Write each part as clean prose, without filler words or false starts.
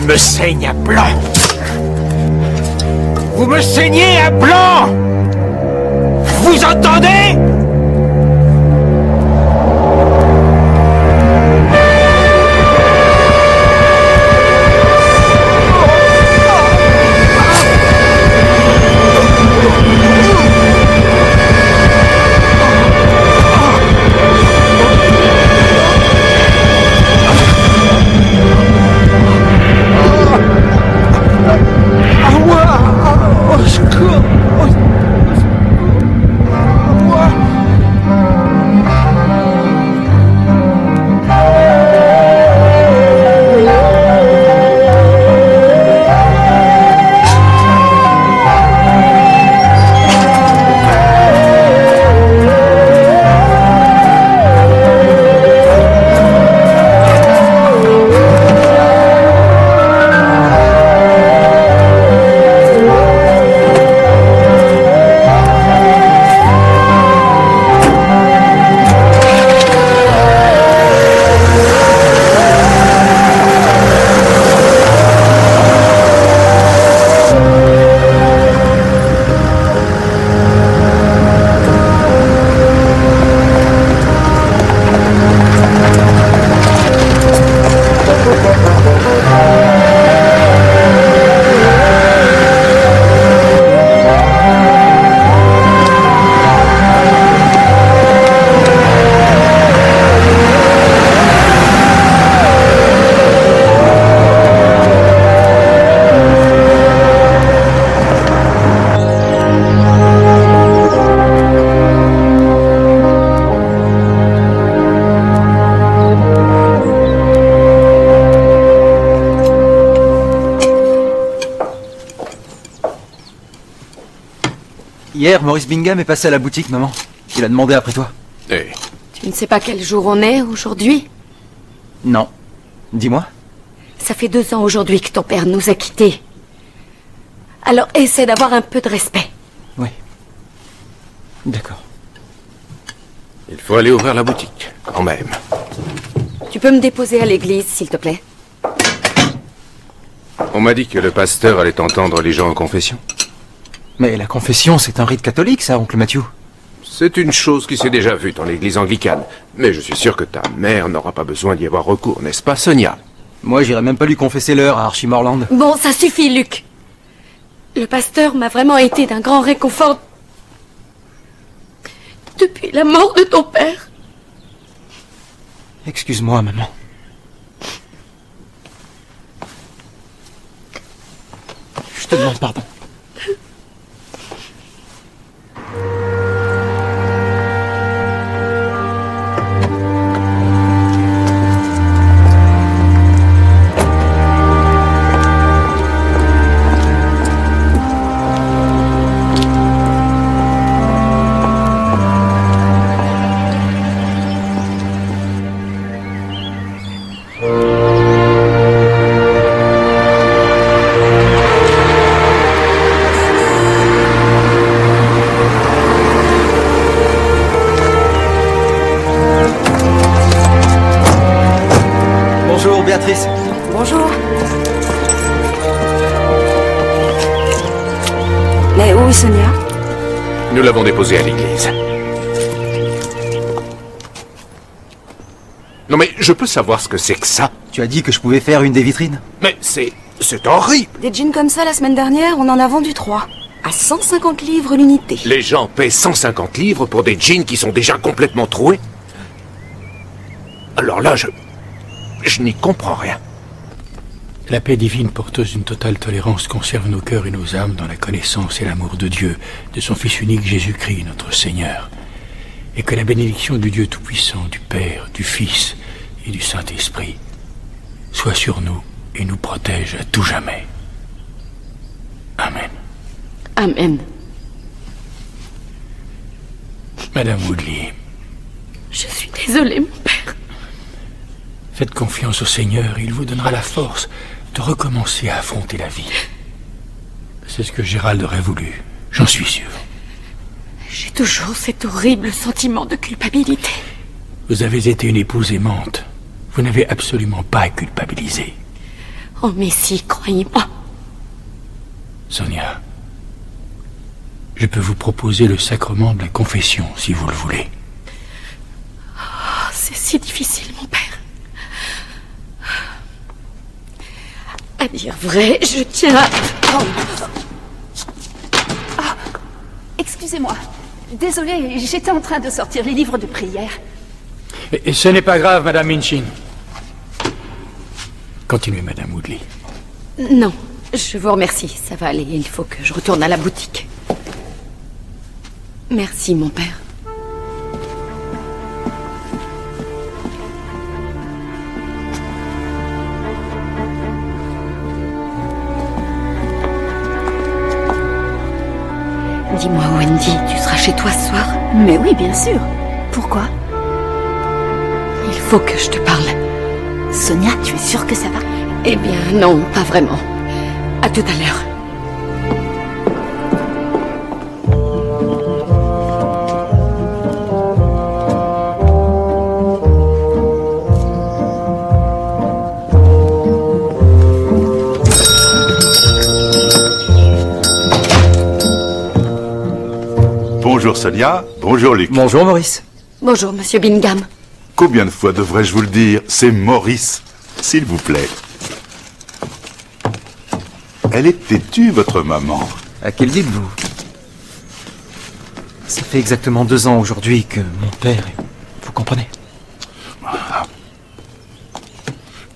me saigne à blanc. Vous me saignez à blanc. Vous entendez? Hier, Maurice Bingham est passé à la boutique, maman. Il a demandé après toi. Hey. Tu ne sais pas quel jour on est aujourd'hui? Non. Dis-moi. Ça fait 2 ans aujourd'hui que ton père nous a quittés. Alors essaie d'avoir un peu de respect. Oui. D'accord. Il faut aller ouvrir la boutique, quand même. Tu peux me déposer à l'église, s'il te plaît? On m'a dit que le pasteur allait entendre les gens en confession. Mais la confession, c'est un rite catholique, ça, oncle Matthew. C'est une chose qui s'est déjà vue dans l'église anglicane. Mais je suis sûr que ta mère n'aura pas besoin d'y avoir recours, n'est-ce pas, Sonia? Moi, j'irais même pas lui confesser l'heure à Archie Morland. Bon, ça suffit, Luc. Le pasteur m'a vraiment été d'un grand réconfort depuis la mort de ton père. Excuse-moi, maman. Je te demande pardon. Bonjour, Béatrice. Bonjour. Mais où est Sonia? Nous l'avons déposée à l'église. Non mais, je peux savoir ce que c'est que ça? Tu as dit que je pouvais faire une des vitrines. Mais c'est horrible! Des jeans comme ça, la semaine dernière, on en a vendu 3. À 150 livres l'unité. Les gens paient 150 livres pour des jeans qui sont déjà complètement troués? Alors là, je n'y comprends rien. La paix divine, porteuse d'une totale tolérance, conserve nos cœurs et nos âmes dans la connaissance et l'amour de Dieu, de son Fils unique Jésus-Christ, notre Seigneur. Et que la bénédiction du Dieu Tout-Puissant, du Père, du Fils et du Saint-Esprit soit sur nous et nous protège à tout jamais. Amen. Amen. Madame Woodley, Je suis désolée, mon père. faites confiance au Seigneur, il vous donnera la force de recommencer à affronter la vie. C'est ce que Gérald aurait voulu, j'en suis sûr. J'ai toujours cet horrible sentiment de culpabilité. Vous avez été une épouse aimante. Vous n'avez absolument pas à culpabiliser. Oh, mais si, croyez-moi. Sonia, je peux vous proposer le sacrement de la confession, si vous le voulez. Oh, c'est si difficile, mon père. À dire vrai, je tiens à... Excusez-moi. Désolée, j'étais en train de sortir les livres de prière. Et ce n'est pas grave, Madame Minchin. Continuez, Madame Woodley. Non, je vous remercie, ça va aller. Il faut que je retourne à la boutique. Merci, mon père. Dis-moi, Wendy, tu seras chez toi ce soir? Mais oui, bien sûr. Pourquoi? Il faut que je te parle. Sonia, tu es sûre que ça va? Eh bien, non, pas vraiment. À tout à l'heure. Bonjour Sonia, bonjour Luc. Bonjour Maurice. Bonjour, Monsieur Bingham. Combien de fois devrais-je vous le dire? C'est Maurice, s'il vous plaît. Elle est têtue, votre maman. À quel dites-vous? Ça fait exactement 2 ans aujourd'hui que mon père... Vous comprenez?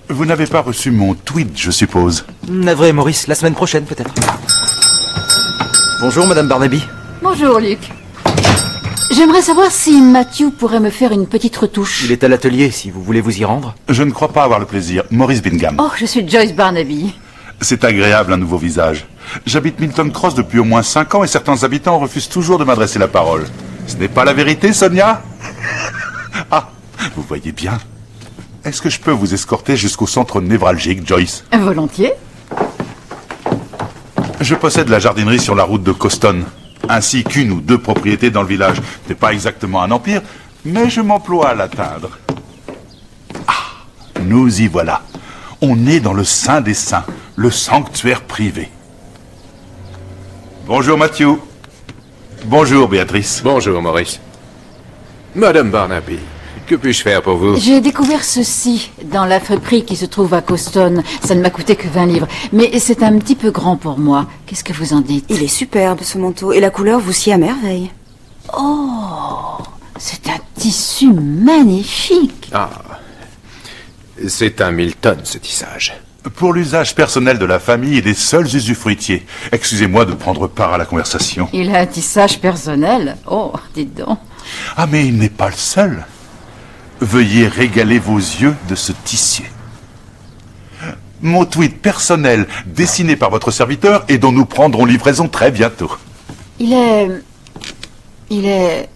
Vous n'avez pas reçu mon tweet, je suppose. Navré Maurice, la semaine prochaine peut-être. Bonjour Madame Barnaby. Bonjour, Luc. J'aimerais savoir si Matthew pourrait me faire une petite retouche. Il est à l'atelier si vous voulez vous y rendre. Je ne crois pas avoir le plaisir. Maurice Bingham. Oh, je suis Joyce Barnaby. C'est agréable, un nouveau visage. J'habite Milton Cross depuis au moins 5 ans et certains habitants refusent toujours de m'adresser la parole. Ce n'est pas la vérité, Sonia? Ah, vous voyez bien. Est-ce que je peux vous escorter jusqu'au centre névralgique, Joyce? Volontiers. Je possède la jardinerie sur la route de Coston, ainsi qu'une ou 2 propriétés dans le village. Ce n'est pas exactement un empire, mais je m'emploie à l'atteindre. Ah, nous y voilà. On est dans le Saint des Saints, le sanctuaire privé. Bonjour Matthew. Bonjour Béatrice. Bonjour, Maurice. Madame Barnaby, que puis-je faire pour vous? J'ai découvert ceci dans la friperie qui se trouve à Coston. Ça ne m'a coûté que 20 livres. Mais c'est un petit peu grand pour moi. Qu'est-ce que vous en dites? Il est superbe ce manteau et la couleur vous sied à merveille. Oh, c'est un tissu magnifique. Ah, c'est un Milton, ce tissage. Pour l'usage personnel de la famille et des seuls usufruitiers. Excusez-moi de prendre part à la conversation. Il a un tissage personnel. Oh, dites donc. Ah, mais il n'est pas le seul. Veuillez régaler vos yeux de ce tissu. Mon tweet personnel, dessiné par votre serviteur et dont nous prendrons livraison très bientôt. Il est...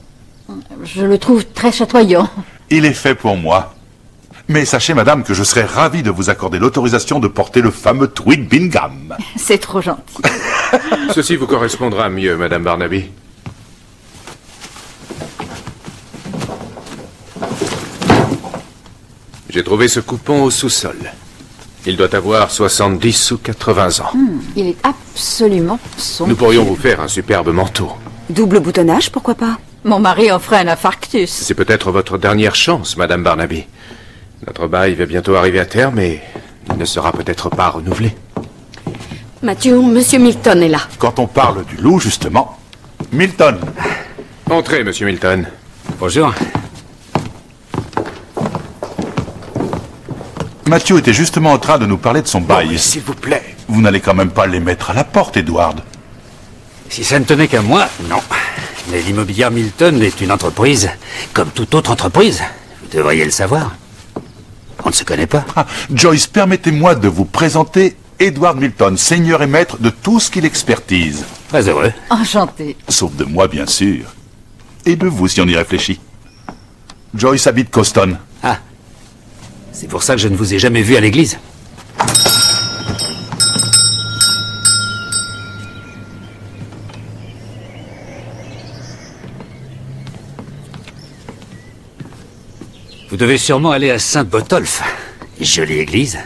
Je le trouve très chatoyant. Il est fait pour moi. Mais sachez, madame, que je serais ravi de vous accorder l'autorisation de porter le fameux tweet Bingham. C'est trop gentil. Ceci vous correspondra mieux, Madame Barnaby. J'ai trouvé ce coupon au sous-sol. Il doit avoir 70 ou 80 ans. Il est absolument sombre. Nous pourrions vous faire un superbe manteau. Double boutonnage, pourquoi pas? Mon mari en ferait un infarctus. C'est peut-être votre dernière chance, Madame Barnaby. Notre bail va bientôt arriver à terme et il ne sera peut-être pas renouvelé. Matthew, Monsieur Milton est là. Quand on parle du loup, justement... Milton. Entrez, Monsieur Milton. Bonjour. Matthew était justement en train de nous parler de son bail. S'il vous plaît. Vous n'allez quand même pas les mettre à la porte, Edward. Si ça ne tenait qu'à moi, non. Mais l'immobilier Milton est une entreprise, comme toute autre entreprise. Vous devriez le savoir. On ne se connaît pas. Ah, Joyce, permettez-moi de vous présenter Edward Milton, seigneur et maître de tout ce qu'il expertise. Très heureux. Enchanté. Sauf de moi, bien sûr. Et de vous, si on y réfléchit. Joyce habite Coston. Ah. C'est pour ça que je ne vous ai jamais vu à l'église. Vous devez sûrement aller à Saint-Botolphe. Jolie église.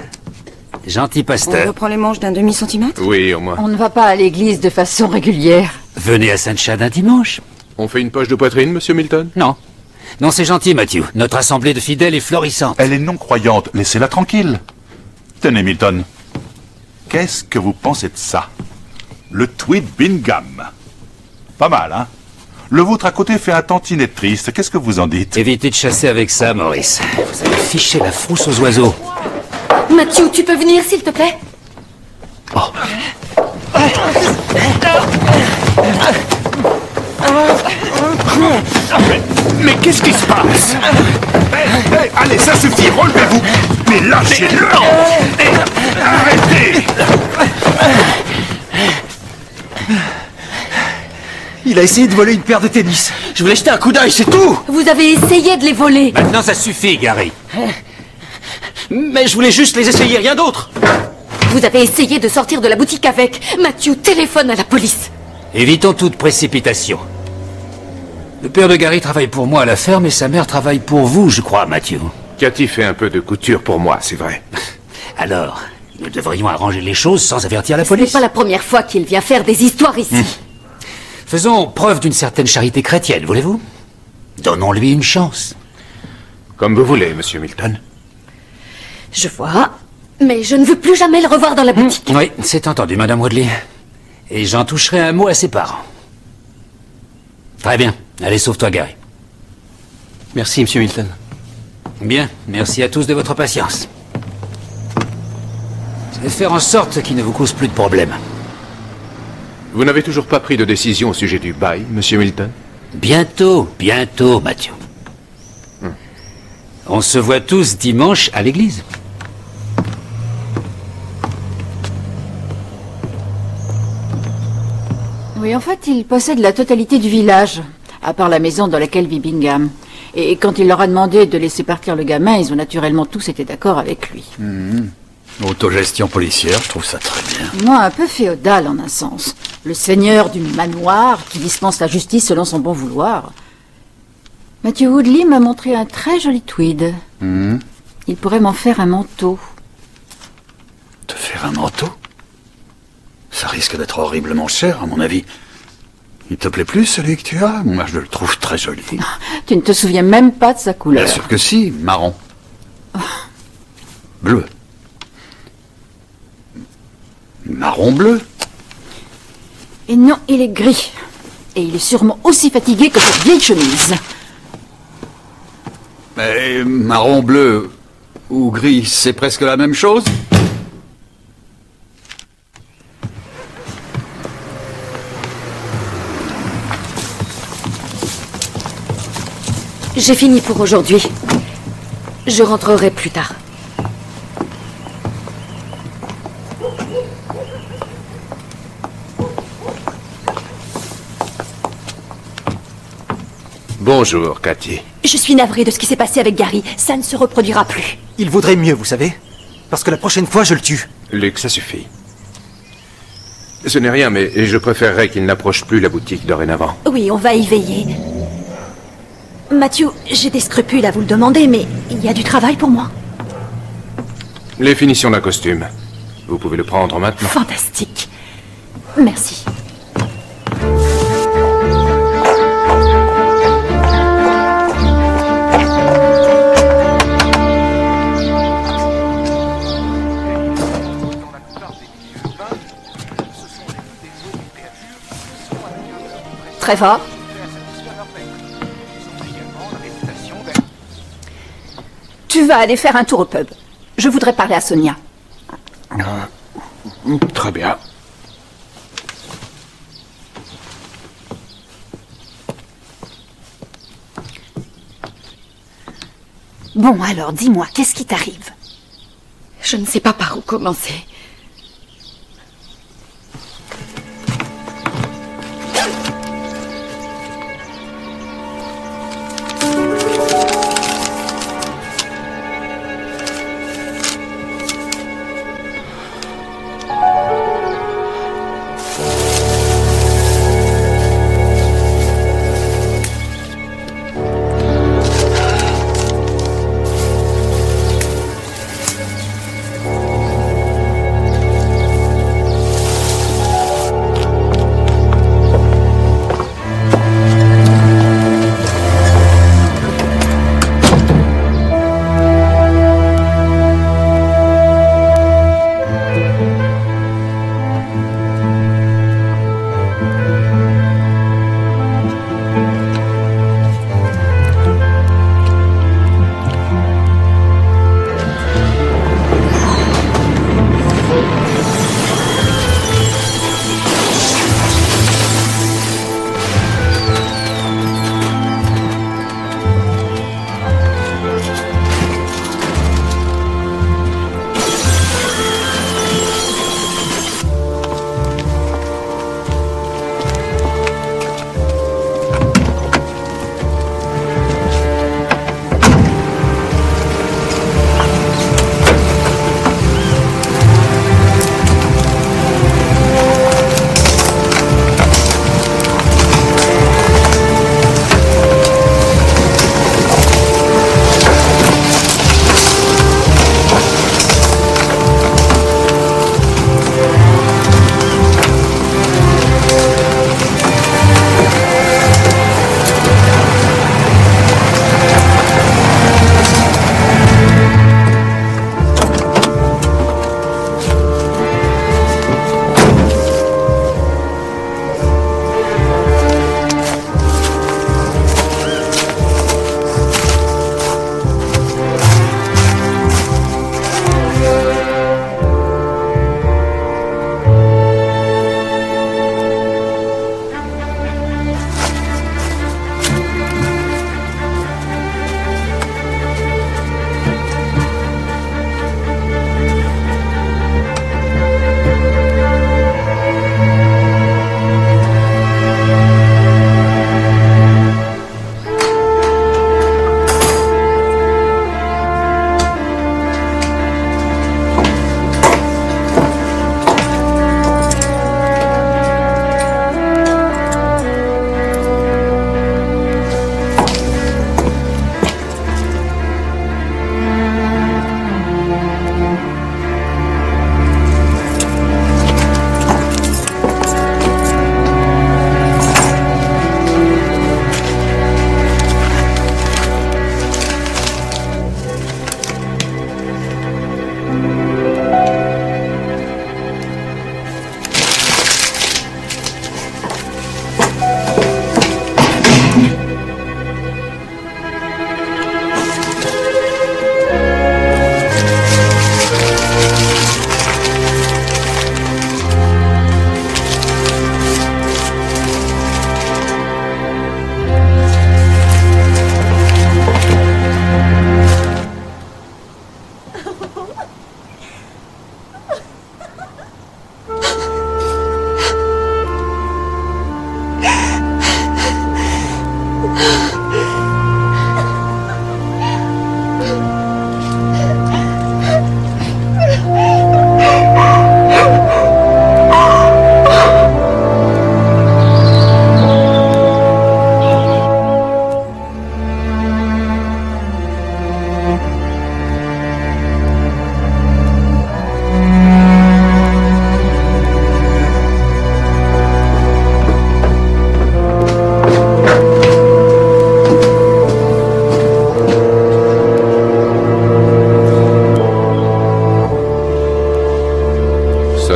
Gentil On pasteur. reprend les manches d'un demi-centimètre? Oui, au moins. On ne va pas à l'église de façon régulière. Venez à Sainte-Chade un dimanche. On fait une poche de poitrine, monsieur Milton? Non. Non, c'est gentil, Matthew. Notre assemblée de fidèles est florissante. Elle est non-croyante, laissez-la tranquille. Tenez, Milton. Qu'est-ce que vous pensez de ça? Le tweed Bingham. Pas mal, hein? Le vôtre à côté fait un tantinet triste. Qu'est-ce que vous en dites? Évitez de chasser avec ça, Maurice. Vous avez fiché la frousse aux oiseaux. Matthew, tu peux venir, s'il te plaît? Mais qu'est-ce qui se passe? Allez, ça suffit, relevez-vous. Mais lâchez-le. Arrêtez. Il a essayé de voler une paire de tennis. Je voulais jeter un coup d'œil, c'est tout. Vous avez essayé de les voler. Maintenant, ça suffit, Gary. Mais je voulais juste les essayer, rien d'autre. Vous avez essayé de sortir de la boutique avec. Matthew, téléphone à la police. Évitons toute précipitation. Le père de Gary travaille pour moi à la ferme et sa mère travaille pour vous, je crois, Matthew. Cathy fait un peu de couture pour moi, c'est vrai. Alors, nous devrions arranger les choses sans avertir la Ce n'est police. pas la première fois qu'il vient faire des histoires ici. Faisons preuve d'une certaine charité chrétienne, voulez-vous? Donnons-lui une chance. Comme vous voulez, monsieur Milton. Je vois. Mais je ne veux plus jamais le revoir dans la boutique. Oui, c'est entendu, Madame Woodley. Et j'en toucherai un mot à ses parents. Très bien. Allez, sauve-toi, Gary. Merci, monsieur Milton. Bien, merci à tous de votre patience. Je vais faire en sorte qu'il ne vous cause plus de problèmes. Vous n'avez toujours pas pris de décision au sujet du bail, monsieur Milton? Bientôt, bientôt, Mathieu. On se voit tous dimanche à l'église. Oui, en fait, il possède la totalité du village, à part la maison dans laquelle vit Bingham. Et quand il leur a demandé de laisser partir le gamin, ils ont naturellement tous été d'accord avec lui. Autogestion policière, je trouve ça très bien. Moi, un peu féodal en un sens. Le seigneur du manoir qui dispense la justice selon son bon vouloir. Matthew Woodley m'a montré un très joli tweed. Il pourrait m'en faire un manteau. Te faire un manteau? Ça risque d'être horriblement cher, à mon avis. Il te plaît plus, celui que tu as? Moi, je le trouve très joli. Tu ne te souviens même pas de sa couleur. Bien sûr que si, marron. Bleu. Marron bleu. Et non, il est gris. Et il est sûrement aussi fatigué que cette vieille chemise. Mais marron bleu ou gris, c'est presque la même chose? J'ai fini pour aujourd'hui. Je rentrerai plus tard. Bonjour, Cathy. Je suis navrée de ce qui s'est passé avec Gary. Ça ne se reproduira plus. Il vaudrait mieux, vous savez. Parce que la prochaine fois, je le tue. Luc, ça suffit. Ce n'est rien, mais je préférerais qu'il n'approche plus la boutique dorénavant. Oui, on va y veiller. Matthew, j'ai des scrupules à vous le demander, mais il y a du travail pour moi. Les finitions d'un costume. Vous pouvez le prendre maintenant. Fantastique. Merci. Trevor ? Tu vas aller faire un tour au pub. Je voudrais parler à Sonia. Très bien. Bon, alors, dis-moi, qu'est-ce qui t'arrive? Je ne sais pas par où commencer.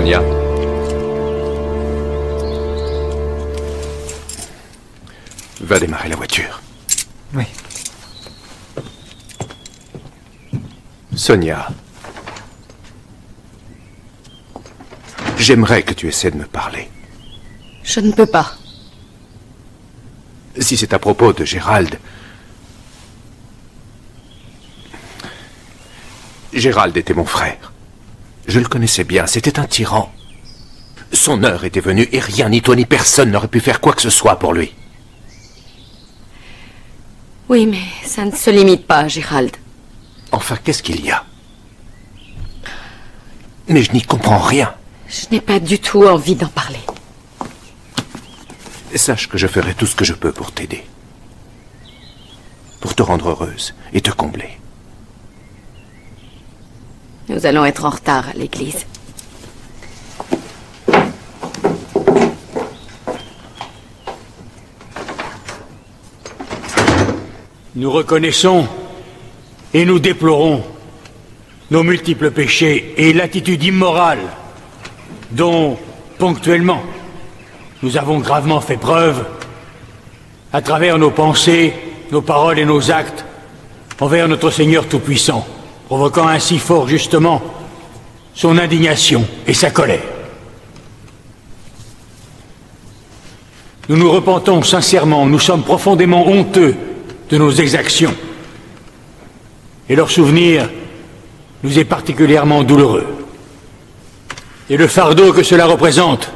Sonia. Va démarrer la voiture. Oui. Sonia. J'aimerais que tu essaies de me parler. Je ne peux pas. Si c'est à propos de Gérald... Gérald était mon frère. Je le connaissais bien, c'était un tyran. Son heure était venue et rien, ni toi ni personne n'aurait pu faire quoi que ce soit pour lui. Oui, mais ça ne se limite pas à Gérald. Enfin, qu'est-ce qu'il y a? Mais je n'y comprends rien. Je n'ai pas du tout envie d'en parler. Sache que je ferai tout ce que je peux pour t'aider. Pour te rendre heureuse et te combler. Nous allons être en retard à l'église. Nous reconnaissons et nous déplorons nos multiples péchés et l'attitude immorale dont, ponctuellement, nous avons gravement fait preuve à travers nos pensées, nos paroles et nos actes envers notre Seigneur Tout-Puissant, provoquant ainsi fort justement son indignation et sa colère. Nous nous repentons sincèrement, nous sommes profondément honteux de nos exactions. Et leur souvenir nous est particulièrement douloureux. Et le fardeau que cela représente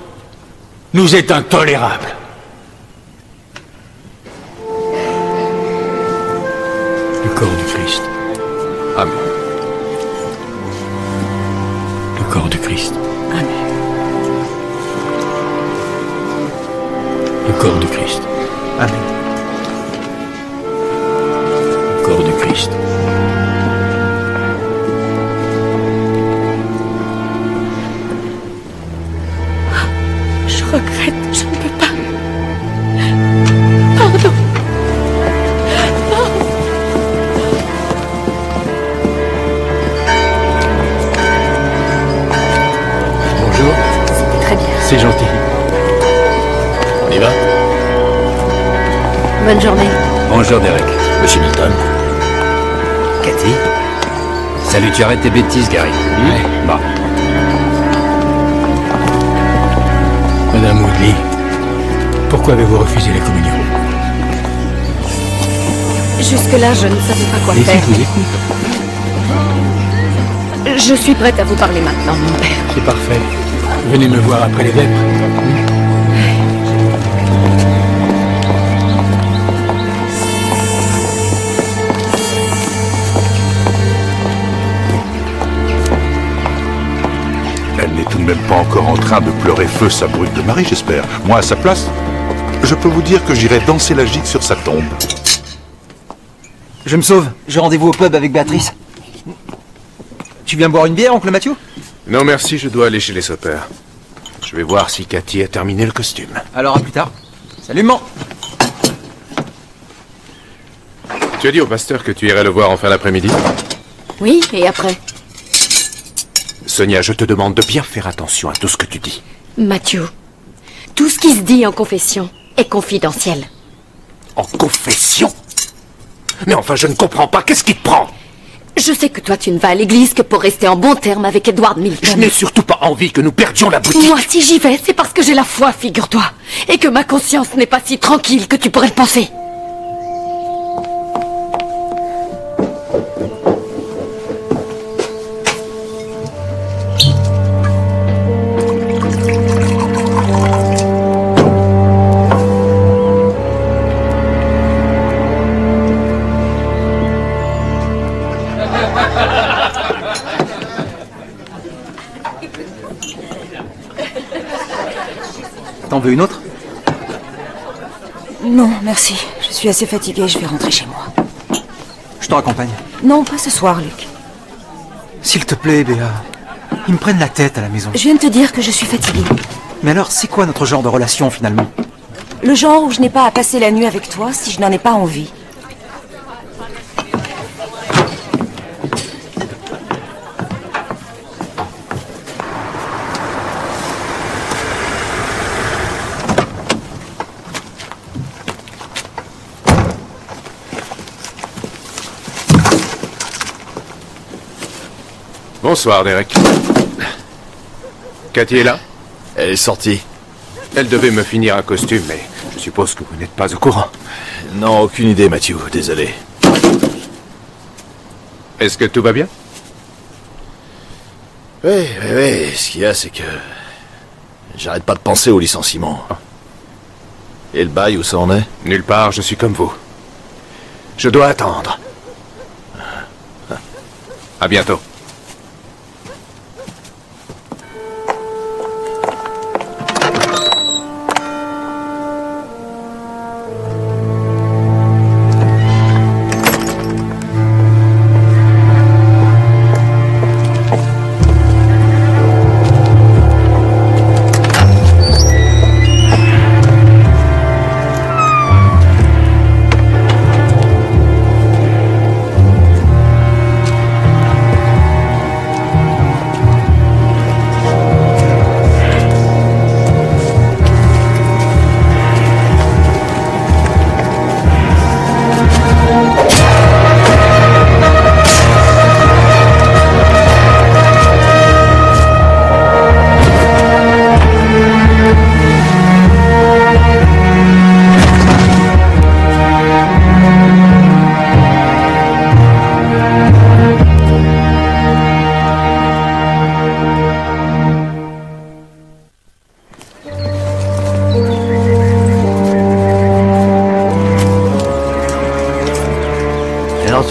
nous est intolérable. Le corps du Christ. Amen. Le corps du Christ. Amen. Le corps du Christ. Amen. Le corps du Christ. Je regrette, je ne peux pas. Pardon. Bonjour. C'était très bien. C'est gentil. On y va? Bonne journée. Bonjour Derek. Monsieur Milton. Cathy. Salut, tu arrêtes tes bêtises, Gary. Ouais. Bon. Madame Woodley, pourquoi avez-vous refusé la communion? Jusque-là, je ne savais pas quoi Les faire. filles vous écoutent. Je suis prête à vous parler maintenant, mon père. C'est parfait. Venez me voir après les vêpres. Elle n'est tout de même pas encore en train de pleurer feu sa brute de mari, j'espère. Moi, à sa place, je peux vous dire que j'irai danser la gigue sur sa tombe. Je me sauve. J'ai rendez-vous au pub avec Béatrice. Tu viens boire une bière, oncle Mathieu? Non, merci, je dois aller chez les Soppers. Je vais voir si Cathy a terminé le costume. Alors à plus tard. Salut, maman. Tu as dit au pasteur que tu irais le voir en fin d'après-midi? Oui, et après? Sonia, je te demande de bien faire attention à tout ce que tu dis. Mathieu, tout ce qui se dit en confession est confidentiel. En confession? Mais enfin, je ne comprends pas. Qu'est-ce qui te prend? Je sais que toi, tu ne vas à l'église que pour rester en bon terme avec Edward Milton. Je n'ai surtout pas envie que nous perdions la boutique. Moi, si j'y vais, c'est parce que j'ai la foi, figure-toi. Et que ma conscience n'est pas si tranquille que tu pourrais le penser. T'en veux une autre? Non, merci. Je suis assez fatiguée, je vais rentrer chez moi. Je te raccompagne. Non, pas ce soir, Luc. S'il te plaît, Béa. Ils me prennent la tête à la maison. Je viens de te dire que je suis fatiguée. Mais alors, c'est quoi notre genre de relation, finalement? Le genre où je n'ai pas à passer la nuit avec toi si je n'en ai pas envie. Bonsoir, Derek. Cathy est là? Elle est sortie. Elle devait me finir un costume, mais je suppose que vous n'êtes pas au courant. Non, aucune idée, Matthew. Désolé. Est-ce que tout va bien? Oui. Ce qu'il y a, c'est que... j'arrête pas de penser au licenciement. Et le bail, où ça en est? Nulle part, je suis comme vous. Je dois attendre. À bientôt.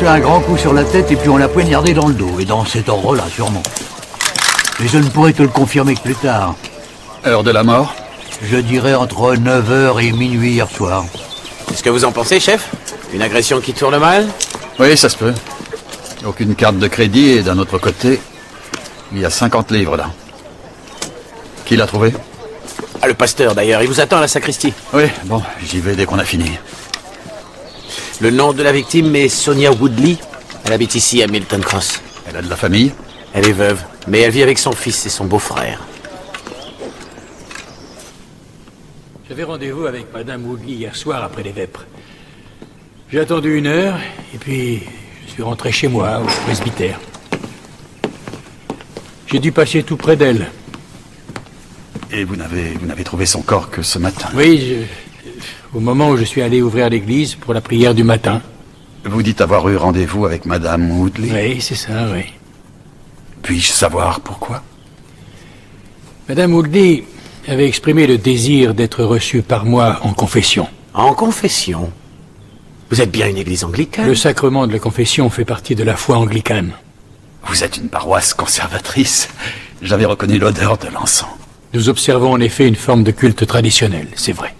Un grand coup sur la tête et puis on l'a poignardé dans le dos, et dans cet ordre-là, sûrement. Mais je ne pourrai te le confirmer que plus tard. Heure de la mort? Je dirais entre 9h et minuit hier soir. Qu'est-ce que vous en pensez, chef? Une agression qui tourne mal? Oui, ça se peut. Aucune carte de crédit, et d'un autre côté, il y a 50 livres là. Qui l'a trouvé? Ah, le pasteur d'ailleurs, il vous attend à la sacristie. Oui, bon, j'y vais dès qu'on a fini. Le nom de la victime est Sonia Woodley. Elle habite ici à Milton Cross. Elle a de la famille? Elle est veuve, mais elle vit avec son fils et son beau-frère. J'avais rendez-vous avec Madame Woodley hier soir après les vêpres. J'ai attendu 1 heure, et puis je suis rentré chez moi, au presbytère. J'ai dû passer tout près d'elle. Et vous n'avez trouvé son corps que ce matin? Oui, au moment où je suis allé ouvrir l'église pour la prière du matin. Vous dites avoir eu rendez-vous avec Madame Woodley? Oui, c'est ça, oui. Puis-je savoir pourquoi? Madame Woodley avait exprimé le désir d'être reçue par moi en confession. En confession? Vous êtes bien une église anglicane? Le sacrement de la confession fait partie de la foi anglicane. Vous êtes une paroisse conservatrice. J'avais reconnu l'odeur de l'encens. Nous observons en effet une forme de culte traditionnel, c'est vrai.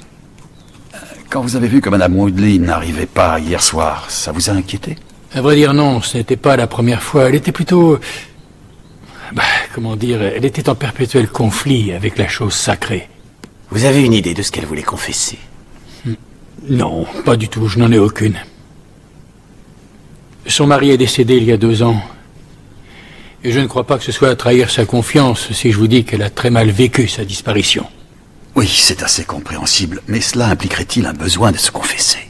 Quand vous avez vu que Madame Woodley n'arrivait pas hier soir, ça vous a inquiété? À vrai dire, non, ce n'était pas la première fois. Elle était plutôt... comment dire, elle était en perpétuel conflit avec la chose sacrée. Vous avez une idée de ce qu'elle voulait confesser? Non, pas du tout, je n'en ai aucune. Son mari est décédé il y a 2 ans. Et je ne crois pas que ce soit à trahir sa confiance si je vous dis qu'elle a très mal vécu sa disparition. Oui, c'est assez compréhensible, mais cela impliquerait-il un besoin de se confesser?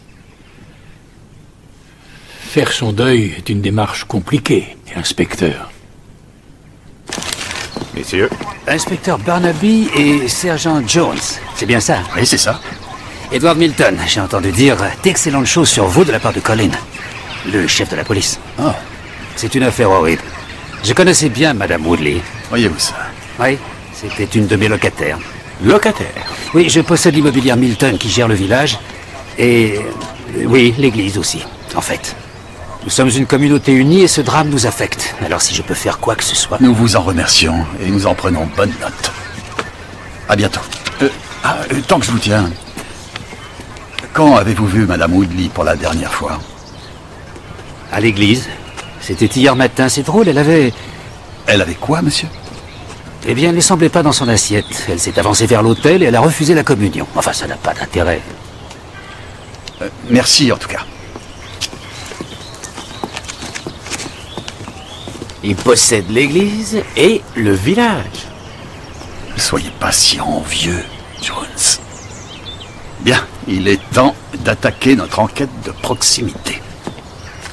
Faire son deuil est une démarche compliquée, inspecteur. Messieurs. Inspecteur Barnaby et sergent Jones, c'est bien ça? Oui, c'est ça. Edward Milton, j'ai entendu dire d'excellentes choses sur vous de la part de Colin, le chef de la police. Oh. C'est une affaire horrible. Je connaissais bien Madame Woodley. Voyez-vous ça? Oui, c'était une de mes locataires. Locataire? Oui, je possède l'immobilier Milton qui gère le village. Et... oui, l'église aussi, en fait. Nous sommes une communauté unie et ce drame nous affecte. Alors si je peux faire quoi que ce soit... Nous vous en remercions et nous en prenons bonne note. À bientôt. Tant que je vous tiens... Quand avez-vous vu Madame Woodley pour la dernière fois? À l'église. C'était hier matin, c'est drôle, elle avait... Elle avait quoi, monsieur? Eh bien, elle ne semblait pas dans son assiette. Elle s'est avancée vers l'autel et elle a refusé la communion. Enfin, ça n'a pas d'intérêt. Merci, en tout cas. Il possède l'église et le village. Ne soyez pas si envieux, Jones. Bien, il est temps d'attaquer notre enquête de proximité.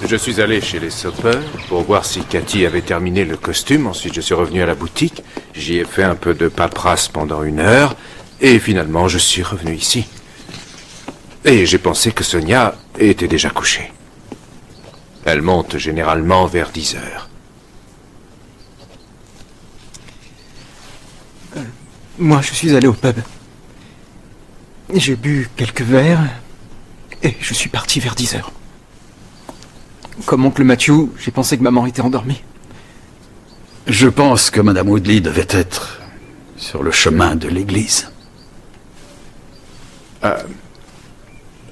Je suis allé chez les Soper pour voir si Cathy avait terminé le costume. Ensuite, je suis revenu à la boutique. J'y ai fait un peu de paperasse pendant 1 heure. Et finalement, je suis revenu ici. Et j'ai pensé que Sonia était déjà couchée. Elle monte généralement vers 10 heures. Moi, je suis allé au pub. J'ai bu quelques verres et je suis parti vers 10 heures. Comme oncle Matthew, j'ai pensé que maman était endormie. Je pense que Madame Woodley devait être sur le chemin de l'église.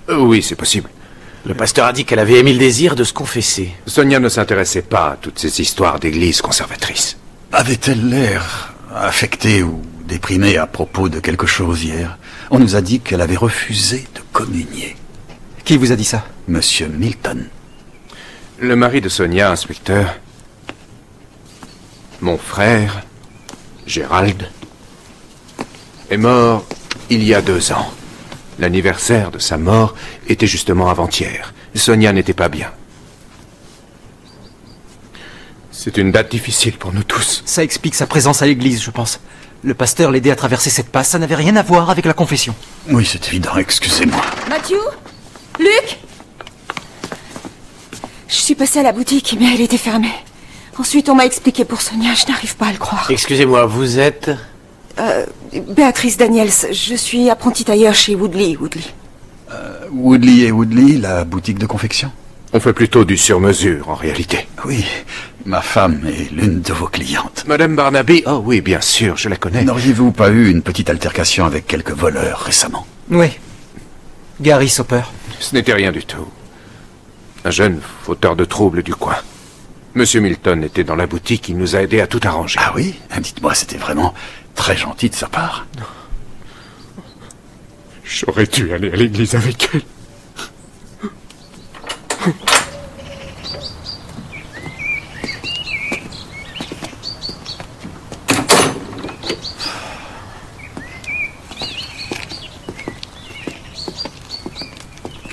Oui, c'est possible. Le pasteur a dit qu'elle avait émis le désir de se confesser. Sonia ne s'intéressait pas à toutes ces histoires d'église conservatrice. Avait-elle l'air affectée ou déprimée à propos de quelque chose hier? On nous a dit qu'elle avait refusé de communier. Qui vous a dit ça? Monsieur Milton. Le mari de Sonia, inspecteur. Mon frère, Gérald, est mort il y a 2 ans. L'anniversaire de sa mort était justement avant-hier. Sonia n'était pas bien. C'est une date difficile pour nous tous. Ça explique sa présence à l'église, je pense. Le pasteur l'aidait à traverser cette passe, ça n'avait rien à voir avec la confession. Oui, c'est évident, excusez-moi. Matthew? Luc? Je suis passée à la boutique, mais elle était fermée. Ensuite, on m'a expliqué pour Sonia, je n'arrive pas à le croire. Excusez-moi, vous êtes... Béatrice Daniels, je suis apprentie tailleur chez Woodley. Woodley et Woodley, la boutique de confection? On fait plutôt du sur-mesure, en réalité. Oui, ma femme est l'une de vos clientes. Madame Barnaby? Oh oui, bien sûr, je la connais. N'auriez-vous pas eu une petite altercation avec quelques voleurs récemment? Oui. Gary Soper. Ce n'était rien du tout. Un jeune fauteur de troubles du coin. Monsieur Milton était dans la boutique, il nous a aidés à tout arranger. Ah oui? Dites-moi, c'était vraiment très gentil de sa part. J'aurais dû aller à l'église avec elle.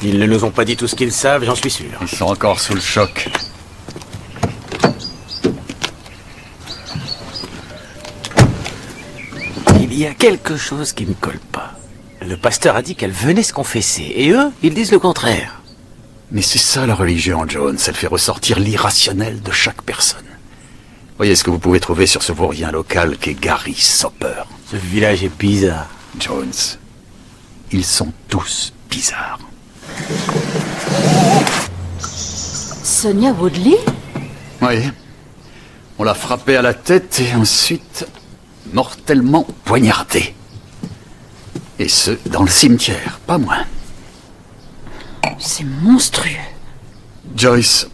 Ils ne nous ont pas dit tout ce qu'ils savent, j'en suis sûr. Ils sont encore sous le choc. Il y a quelque chose qui ne colle pas. Le pasteur a dit qu'elle venait se confesser, et eux, ils disent le contraire. Mais c'est ça la religion, Jones. Elle fait ressortir l'irrationnel de chaque personne. Voyez ce que vous pouvez trouver sur ce vaurien local qu'est Gary Soper. Ce village est bizarre. Jones, ils sont tous bizarres. Sonia Woodley? Oui. On l'a frappée à la tête et ensuite mortellement poignardée. Et ce, dans le cimetière, pas moins. C'est monstrueux. Joyce,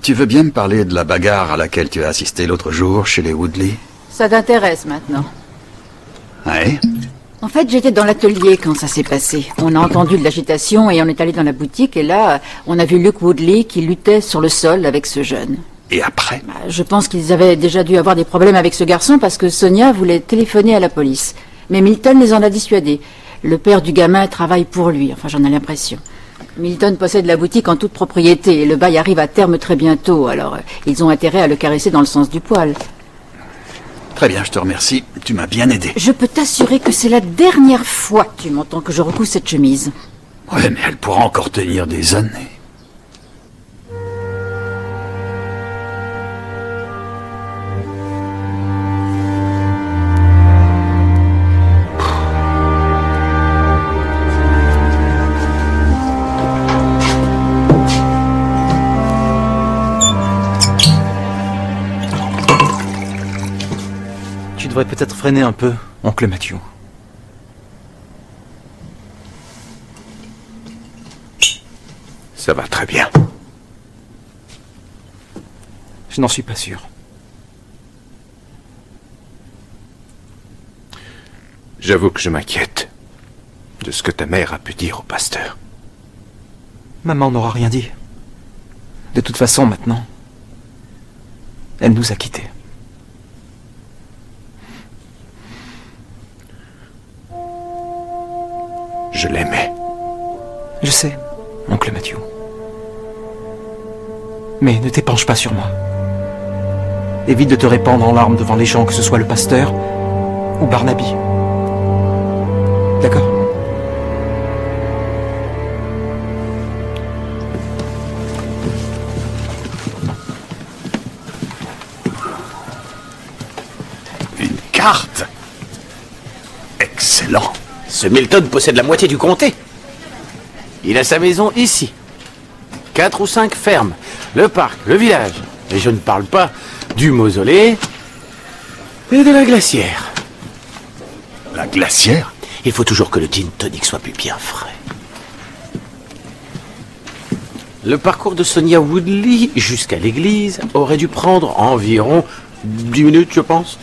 tu veux bien me parler de la bagarre à laquelle tu as assisté l'autre jour chez les Woodley? Ça t'intéresse maintenant? Ouais. En fait, j'étais dans l'atelier quand ça s'est passé. On a entendu de l'agitation et on est allé dans la boutique et là, on a vu Luke Woodley qui luttait sur le sol avec ce jeune. Et après? Je pense qu'ils avaient déjà dû avoir des problèmes avec ce garçon parce que Sonia voulait téléphoner à la police. Mais Milton les en a dissuadés. Le père du gamin travaille pour lui, enfin j'en ai l'impression. Milton possède la boutique en toute propriété et le bail arrive à terme très bientôt, alors ils ont intérêt à le caresser dans le sens du poil. Très bien, je te remercie. Tu m'as bien aidé. Je peux t'assurer que c'est la dernière fois que tu m'entends que je recousse cette chemise. Ouais, mais elle pourra encore tenir des années. Tu devrais peut-être freiner un peu, oncle Matthew. Ça va très bien. Je n'en suis pas sûr. J'avoue que je m'inquiète de ce que ta mère a pu dire au pasteur. Maman n'aura rien dit. De toute façon, maintenant, elle nous a quittés. Je l'aimais. Je sais, oncle Matthew. Mais ne t'épanche pas sur moi. Évite de te répandre en larmes devant les gens, que ce soit le pasteur ou Barnaby. D'accord? Une carte? Excellent. Ce Milton possède la moitié du comté. Il a sa maison ici. 4 ou 5 fermes, le parc, le village. Et je ne parle pas du mausolée et de la glacière. La glacière? Il faut toujours que le gin tonic soit plus bien frais. Le parcours de Sonia Woodley jusqu'à l'église aurait dû prendre environ 10 minutes, je pense.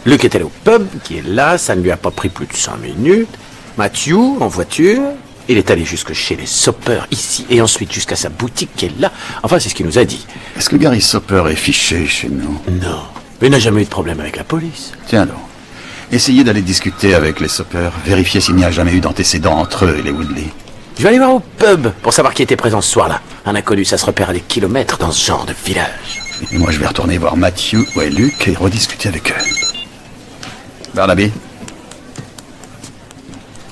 Luke est allé au pub, qui est là, ça ne lui a pas pris plus de 5 minutes. Matthew, en voiture, il est allé jusque chez les Soper, ici, et ensuite jusqu'à sa boutique, qui est là. Enfin, c'est ce qu'il nous a dit. Est-ce que Gary Soper est fiché chez nous? Non, mais il n'a jamais eu de problème avec la police. Tiens donc. Essayez d'aller discuter avec les Soper, vérifier s'il n'y a jamais eu d'antécédents entre eux et les Woodley. Je vais aller voir au pub pour savoir qui était présent ce soir-là. Un inconnu, ça se repère à des kilomètres dans ce genre de village. Et moi, je vais retourner voir Matthew et Luke et rediscuter avec eux. Barnaby?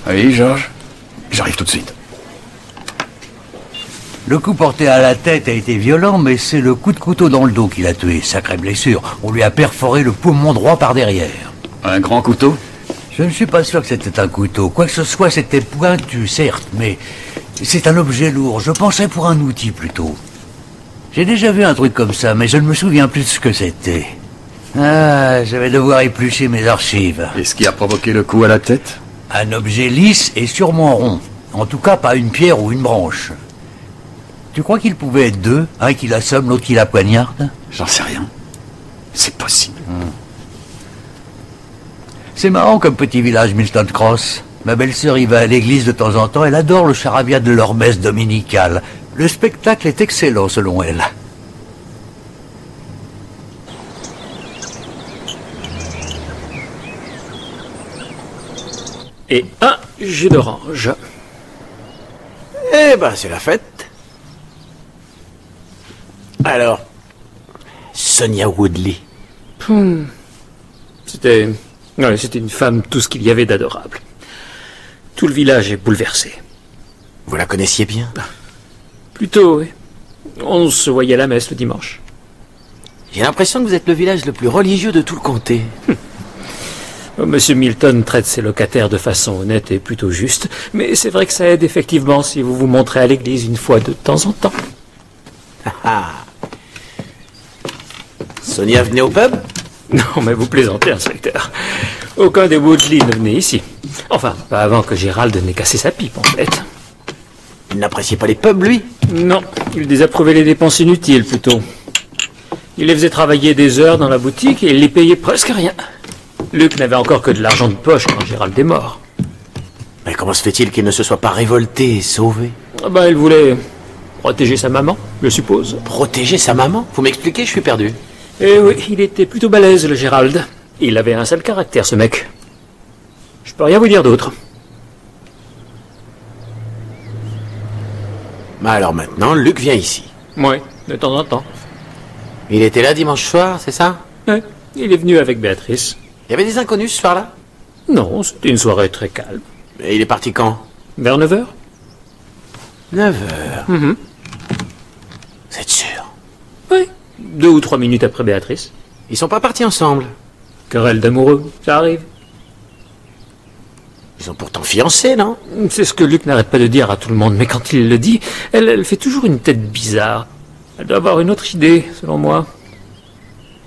Oui, George? J'arrive tout de suite. Le coup porté à la tête a été violent, mais c'est le coup de couteau dans le dos qui l'a tué. Sacrée blessure. On lui a perforé le poumon droit par derrière. Un grand couteau? Je ne suis pas sûr que c'était un couteau. Quoi que ce soit, c'était pointu, certes, mais c'est un objet lourd. Je pensais pour un outil, plutôt. J'ai déjà vu un truc comme ça, mais je ne me souviens plus de ce que c'était. Ah, je vais devoir éplucher mes archives. Et ce qui a provoqué le coup à la tête? Un objet lisse et sûrement rond. En tout cas, pas une pierre ou une branche. Tu crois qu'il pouvait être deux? Un qui l'assomme, l'autre qui la poignarde? J'en sais rien. C'est possible. C'est marrant comme petit village, Milton Cross. Ma belle-sœur y va à l'église de temps en temps. Elle adore le charabia de leur messe dominicale. Le spectacle est excellent, selon elle. Et un jus d'orange. Eh ben, c'est la fête. Alors, Sonia Woodley. C'était une femme, tout ce qu'il y avait d'adorable. Tout le village est bouleversé. Vous la connaissiez bien? Plutôt, oui. On se voyait à la messe le dimanche. J'ai l'impression que vous êtes le village le plus religieux de tout le comté. Monsieur Milton traite ses locataires de façon honnête et plutôt juste, mais c'est vrai que ça aide effectivement si vous vous montrez à l'église une fois de temps en temps. Sonia venait au pub? Non, mais vous plaisantez, inspecteur. Aucun des Woodley ne venait ici. Enfin, pas avant que Gérald n'ait cassé sa pipe, en fait. Il n'appréciait pas les pubs, lui? Non, il désapprouvait les dépenses inutiles, plutôt. Il les faisait travailler des heures dans la boutique et il les payait presque rien. Luc n'avait encore que de l'argent de poche quand Gérald est mort. Mais comment se fait-il qu'il ne se soit pas révolté et sauvé? Il voulait protéger sa maman, je suppose. Protéger sa maman? Vous m'expliquez, je suis perdu. Eh oui, il était plutôt balèze, le Gérald. Il avait un sale caractère, ce mec. Je peux rien vous dire d'autre. Alors maintenant, Luc vient ici. Oui, de temps en temps. Il était là dimanche soir, c'est ça? Oui, il est venu avec Béatrice. Il y avait des inconnus ce soir-là? Non, c'était une soirée très calme. Et il est parti quand? Vers 9h. 9h. Vous êtes sûr? Oui. 2 ou 3 minutes après Béatrice. Ils sont pas partis ensemble? Querelle d'amoureux, ça arrive. Ils sont pourtant fiancés, non? C'est ce que Luc n'arrête pas de dire à tout le monde, mais quand il le dit, elle fait toujours une tête bizarre. Elle doit avoir une autre idée, selon moi.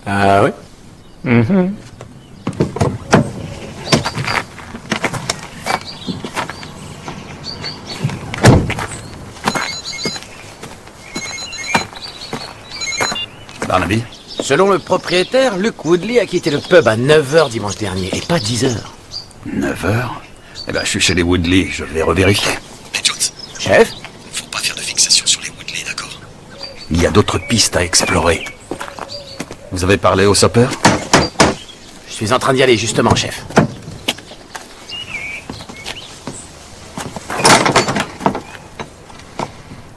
Ah oui? Barnaby? Selon le propriétaire, Luke Woodley a quitté le pub à 9h dimanche dernier, et pas 10h. 9h? Eh ben, je suis chez les Woodley, je vais revérifier. Hey, Jones. Chef? Faut pas faire de fixation sur les Woodley, d'accord? Il y a d'autres pistes à explorer. Vous avez parlé au Soper? Je suis en train d'y aller, justement, chef.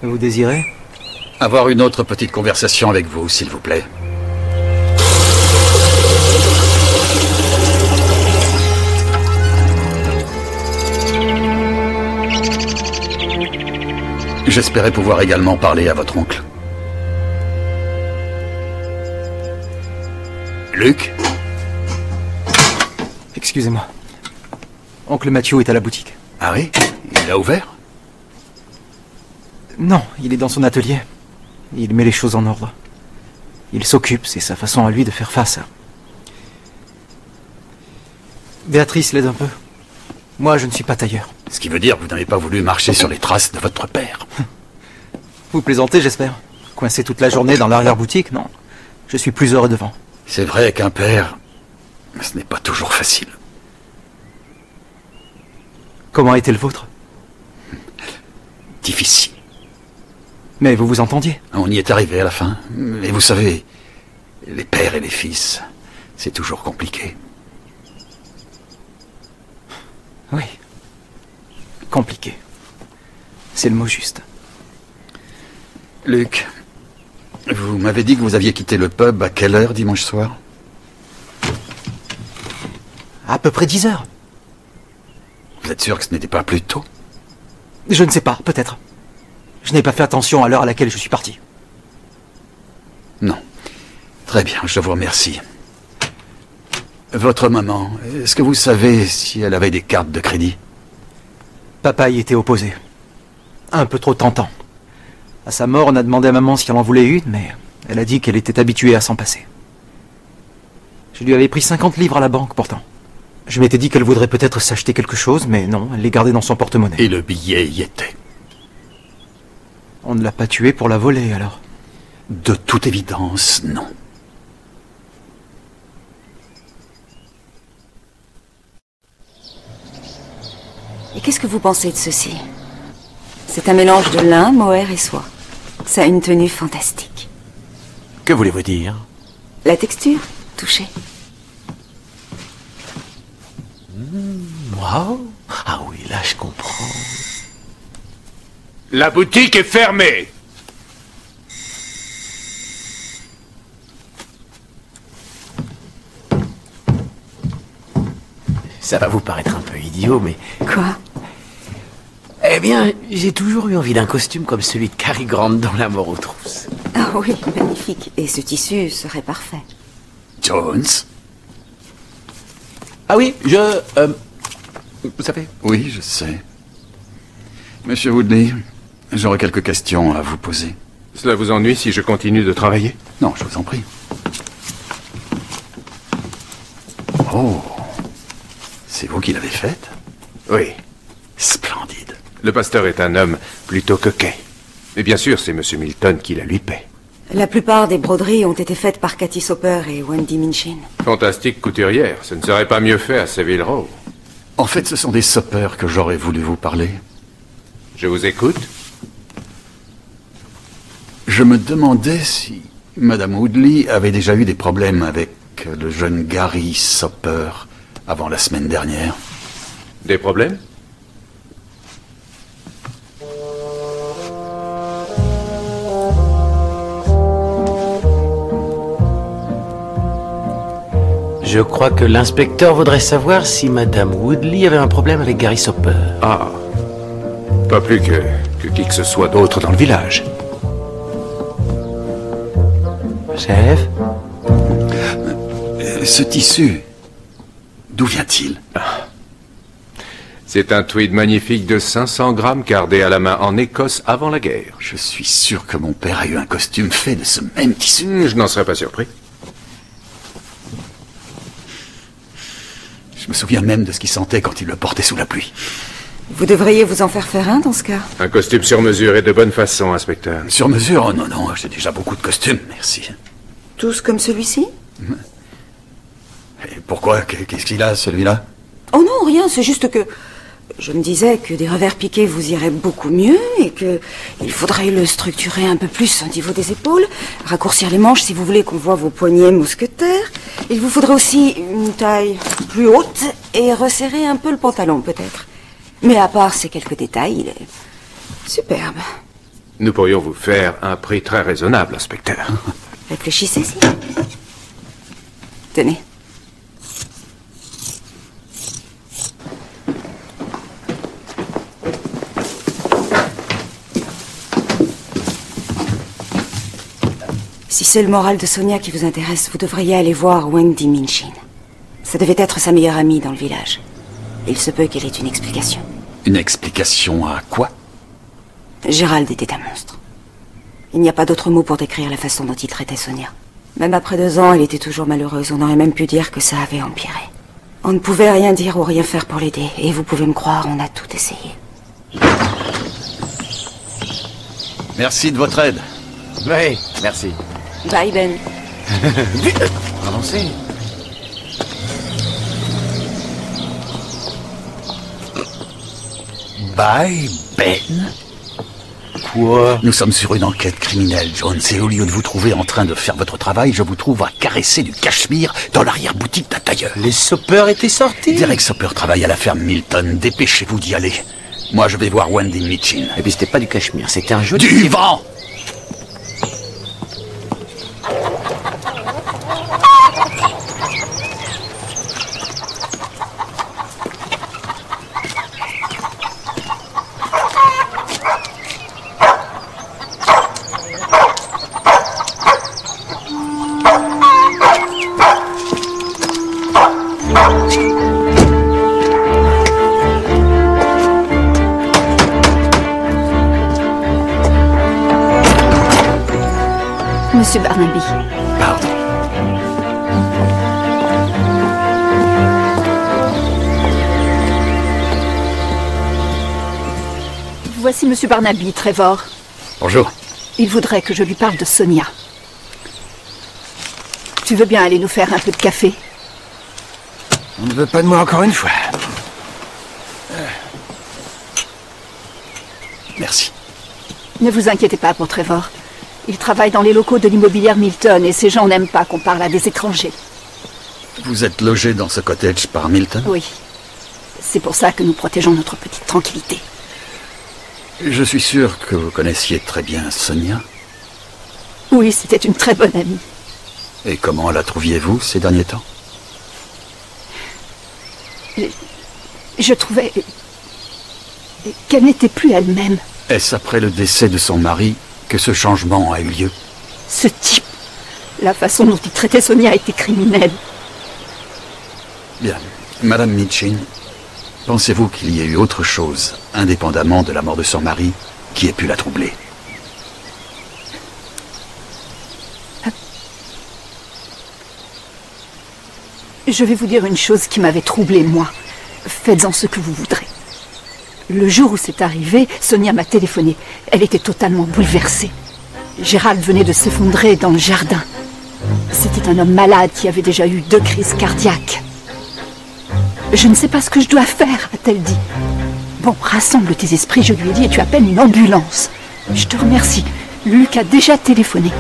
Vous désirez? avoir une autre petite conversation avec vous, s'il vous plaît. J'espérais pouvoir également parler à votre oncle. Luc? Excusez-moi. Oncle Matthew est à la boutique. Ah oui? Il a ouvert? Non, il est dans son atelier. Il met les choses en ordre. Il s'occupe, c'est sa façon à lui de faire face. Béatrice l'aide un peu. Moi, je ne suis pas tailleur. Ce qui veut dire que vous n'avez pas voulu marcher sur les traces de votre père. Vous plaisantez, j'espère. Coincé toute la journée dans l'arrière-boutique, non. Je suis plus heureux devant. C'est vrai qu'un père, ce n'est pas toujours facile. Comment a été le vôtre? Difficile. Mais vous vous entendiez? On y est arrivé à la fin. Et vous savez, les pères et les fils, c'est toujours compliqué. Oui. Compliqué. C'est le mot juste. Luc, vous m'avez dit que vous aviez quitté le pub à quelle heure dimanche soir? À peu près 10 heures. Vous êtes sûr que ce n'était pas plus tôt? Je ne sais pas, peut-être. Je n'ai pas fait attention à l'heure à laquelle je suis parti. Non. Très bien, je vous remercie. Votre maman, est-ce que vous savez si elle avait des cartes de crédit? Papa y était opposé. Un peu trop tentant. À sa mort, on a demandé à maman si elle en voulait une, mais elle a dit qu'elle était habituée à s'en passer. Je lui avais pris 50 livres à la banque, pourtant. Je m'étais dit qu'elle voudrait peut-être s'acheter quelque chose, mais non, elle les gardait dans son porte-monnaie. Et le billet y était. On ne l'a pas tuée pour la voler, alors? De toute évidence, non. Et qu'est-ce que vous pensez de ceci? C'est un mélange de lin, mohair et soie. Ça a une tenue fantastique. Que voulez-vous dire? La texture, touchez. Wow. Ah oui, là je comprends. La boutique est fermée. Ça va vous paraître un peu idiot, mais... Quoi? Eh bien, j'ai toujours eu envie d'un costume comme celui de Cary Grant dans La mort aux trousses. Ah oui, magnifique. Et ce tissu serait parfait. Jones? Ah oui, vous savez? Oui, je sais. Monsieur Woodley, j'aurais quelques questions à vous poser. Cela vous ennuie si je continue de travailler? Non, je vous en prie. Oh, c'est vous qui l'avez faite? Oui. Splendide. Le pasteur est un homme plutôt coquet. Mais bien sûr, c'est M. Milton qui la lui paie. La plupart des broderies ont été faites par Cathy Soper et Wendy Minchin. Fantastique couturière. Ce ne serait pas mieux fait à Savile Row. En fait, ce sont des Soper que j'aurais voulu vous parler. Je vous écoute. Je me demandais si Madame Woodley avait déjà eu des problèmes avec le jeune Gary Soper avant la semaine dernière. Des problèmes? Je crois que l'inspecteur voudrait savoir si Madame Woodley avait un problème avec Gary Soper. Ah. Pas plus que qui que ce soit d'autre dans le village. Chef? Ce tissu, d'où vient-il? C'est un tweed magnifique de 500 grammes cardé à la main en Écosse avant la guerre. Je suis sûr que mon père a eu un costume fait de ce même tissu. Je n'en serais pas surpris. Je me souviens même de ce qu'il sentait quand il le portait sous la pluie. Vous devriez vous en faire un dans ce cas. Un costume sur mesure et de bonne façon, inspecteur. Sur mesure? Oh non, non, j'ai déjà beaucoup de costumes, merci. Tous comme celui-ci? Et pourquoi? Qu'est-ce qu'il a, celui-là? Oh non, rien, c'est juste que... Je me disais que des revers piqués vous iraient beaucoup mieux et que il faudrait le structurer un peu plus au niveau des épaules, raccourcir les manches si vous voulez qu'on voit vos poignets mousquetaires. Il vous faudrait aussi une taille plus haute et resserrer un peu le pantalon peut-être. Mais à part ces quelques détails, il est superbe. Nous pourrions vous faire un prix très raisonnable, inspecteur. Réfléchissez, si. Tenez. Si c'est le moral de Sonia qui vous intéresse, vous devriez aller voir Wendy Minchin. Ça devait être sa meilleure amie dans le village. Il se peut qu'elle ait une explication. Une explication à quoi? Gérald était un monstre. Il n'y a pas d'autre mot pour décrire la façon dont il traitait Sonia. Même après 2 ans, elle était toujours malheureuse. On aurait même pu dire que ça avait empiré. On ne pouvait rien dire ou rien faire pour l'aider. Et vous pouvez me croire, on a tout essayé. Merci de votre aide. Oui, merci. Bye, Ben. Avancez. Bye, Ben. Quoi? Nous sommes sur une enquête criminelle, Jones, et au lieu de vous trouver en train de faire votre travail, je vous trouve à caresser du cachemire dans l'arrière-boutique d'un tailleur. Les Soper étaient sortis. Derek Soper travaille à la ferme Milton. Dépêchez-vous d'y aller. Moi, je vais voir Wendy Minchin. Et puis c'était pas du cachemire, c'était un joli... Du vent! Monsieur Barnaby. Pardon. Voici Monsieur Barnaby, Trevor. Bonjour. Il voudrait que je lui parle de Sonia. Tu veux bien aller nous faire un peu de café? On ne veut pas de moi encore une fois. Merci. Ne vous inquiétez pas pour Trevor. Il travaille dans les locaux de l'immobilière Milton et ces gens n'aiment pas qu'on parle à des étrangers. Vous êtes logé dans ce cottage par Milton? Oui. C'est pour ça que nous protégeons notre petite tranquillité. Je suis sûr que vous connaissiez très bien Sonia. Oui, c'était une très bonne amie. Et comment la trouviez-vous ces derniers temps? Je trouvais qu'elle n'était plus elle-même. Est-ce après le décès de son mari que ce changement a eu lieu? Ce type, la façon dont il traitait Sonia était criminelle. Bien. Madame Minchin, pensez-vous qu'il y ait eu autre chose, indépendamment de la mort de son mari, qui ait pu la troubler? Je vais vous dire une chose qui m'avait troublée, moi. Faites-en ce que vous voudrez. Le jour où c'est arrivé, Sonia m'a téléphoné. Elle était totalement bouleversée. Gérald venait de s'effondrer dans le jardin. C'était un homme malade qui avait déjà eu 2 crises cardiaques. Je ne sais pas ce que je dois faire, a-t-elle dit. Bon, rassemble tes esprits, je lui ai dit, et tu appelles une ambulance. Je te remercie. Luc a déjà téléphoné.